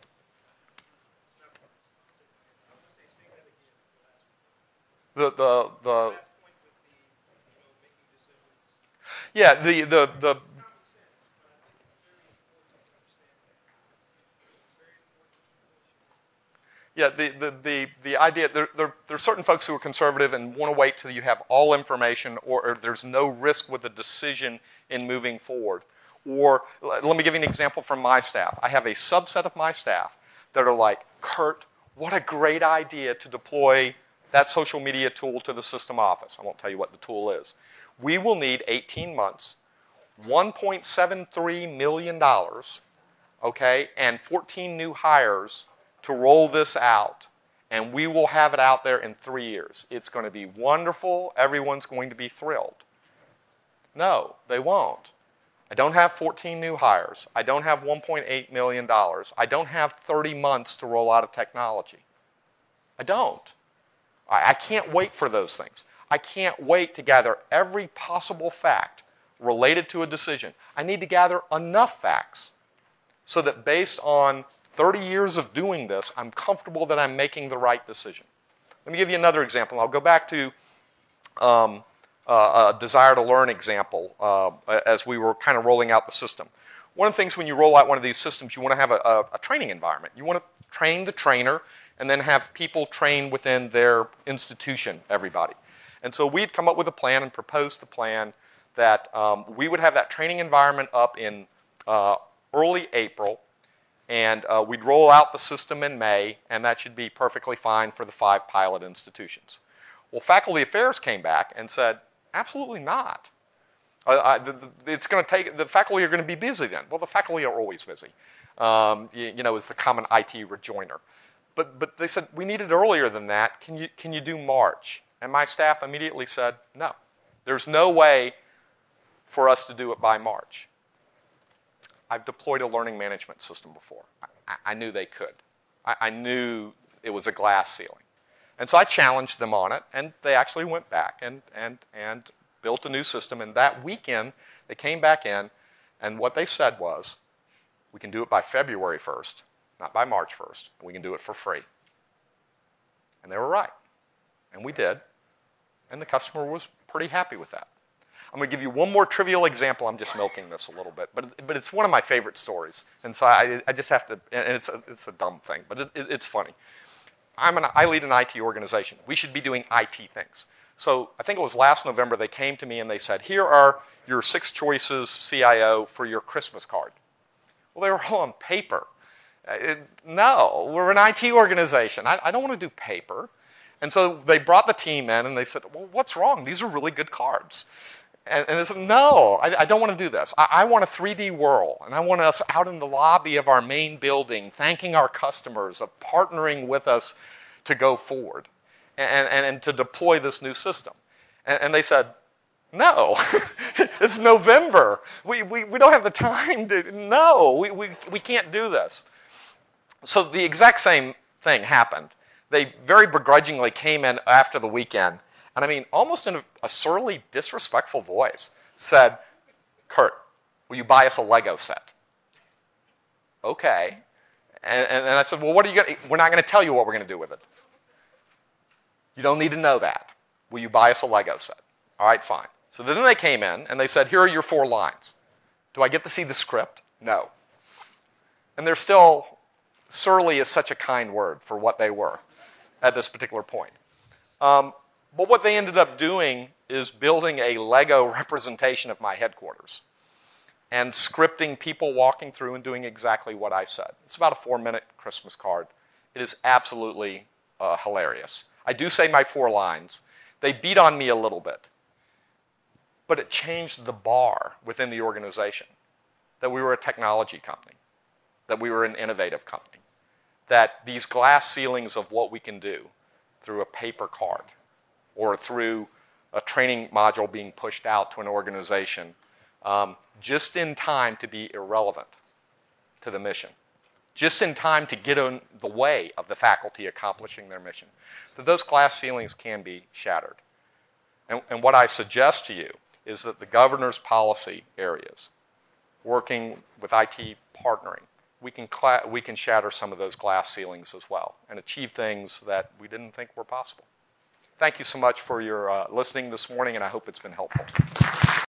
Yeah, the Yeah, the idea, there are certain folks who are conservative and want to wait till you have all information or there's no risk with a decision in moving forward. Or, let me give you an example from my staff. I have a subset of my staff that are like, Kurt, what a great idea to deploy that social media tool to the system office. I won't tell you what the tool is. We will need 18 months, $1.73 million, okay, and 14 new hires to roll this out, and we will have it out there in 3 years. It's going to be wonderful. Everyone's going to be thrilled. No, they won't. I don't have 14 new hires. I don't have $1.8 million. I don't have 30 months to roll out a technology. I don't. I can't wait for those things. I can't wait to gather every possible fact related to a decision. I need to gather enough facts so that based on 30 years of doing this, I'm comfortable that I'm making the right decision. Let me give you another example. I'll go back to a desire to learn example as we were kind of rolling out the system. One of the things when you roll out one of these systems, you want to have a training environment. You want to train the trainer and then have people train within their institution, everybody. And so we'd come up with a plan and proposed the plan that we would have that training environment up in early April, and we'd roll out the system in May, and that should be perfectly fine for the 5 pilot institutions. Well, faculty affairs came back and said, absolutely not. It's going to take, the faculty are going to be busy then. Well, the faculty are always busy. It's the common IT rejoinder. But they said, we need it earlier than that. Can you do March? And my staff immediately said, no. There's no way for us to do it by March. I've deployed a learning management system before. I knew they could. I knew it was a glass ceiling. And so I challenged them on it, and they actually went back and built a new system. And that weekend, they came back in, and what they said was, we can do it by February 1st, not by March 1st, and we can do it for free. And they were right. And we did. And the customer was pretty happy with that. I'm going to give you one more trivial example. I'm just milking this a little bit, but it's one of my favorite stories, and so I just have to. And it's a dumb thing, but it's funny. I lead an IT organization. We should be doing IT things. So I think it was last November they came to me and they said, "Here are your 6 choices, CIO, for your Christmas card." Well, they were all on paper, No, we're an IT organization. I don't want to do paper. And so they brought the team in and they said, well, what's wrong? These are really good cards. And they said, no, I don't want to do this. I want a 3D whirl, and I want us out in the lobby of our main building thanking our customers of partnering with us to go forward and to deploy this new system. And they said, no, it's November. We don't have the time to, no, we can't do this. So the exact same thing happened. They very begrudgingly came in after the weekend, and I mean, almost in a surly, disrespectful voice, said, Kurt, will you buy us a Lego set? Okay. And I said, well, what are you going to, we're not going to tell you what we're going to do with it. You don't need to know that. Will you buy us a Lego set? All right, fine. So then they came in, and they said, here are your 4 lines. Do I get to see the script? No. And they're still, surly is such a kind word for what they were at this particular point. But what they ended up doing is building a Lego representation of my headquarters and scripting people walking through and doing exactly what I said. It's about a 4-minute Christmas card. It is absolutely hilarious. I do say my 4 lines. They beat on me a little bit. But it changed the bar within the organization, that we were a technology company, that we were an innovative company, that these glass ceilings of what we can do through a paper card or through a training module being pushed out to an organization just in time to be irrelevant to the mission, just in time to get in the way of the faculty accomplishing their mission, that those glass ceilings can be shattered. And what I suggest to you is that the governor's policy areas, working with IT partnering, we can shatter some of those glass ceilings as well and achieve things that we didn't think were possible. Thank you so much for your listening this morning, and I hope it's been helpful.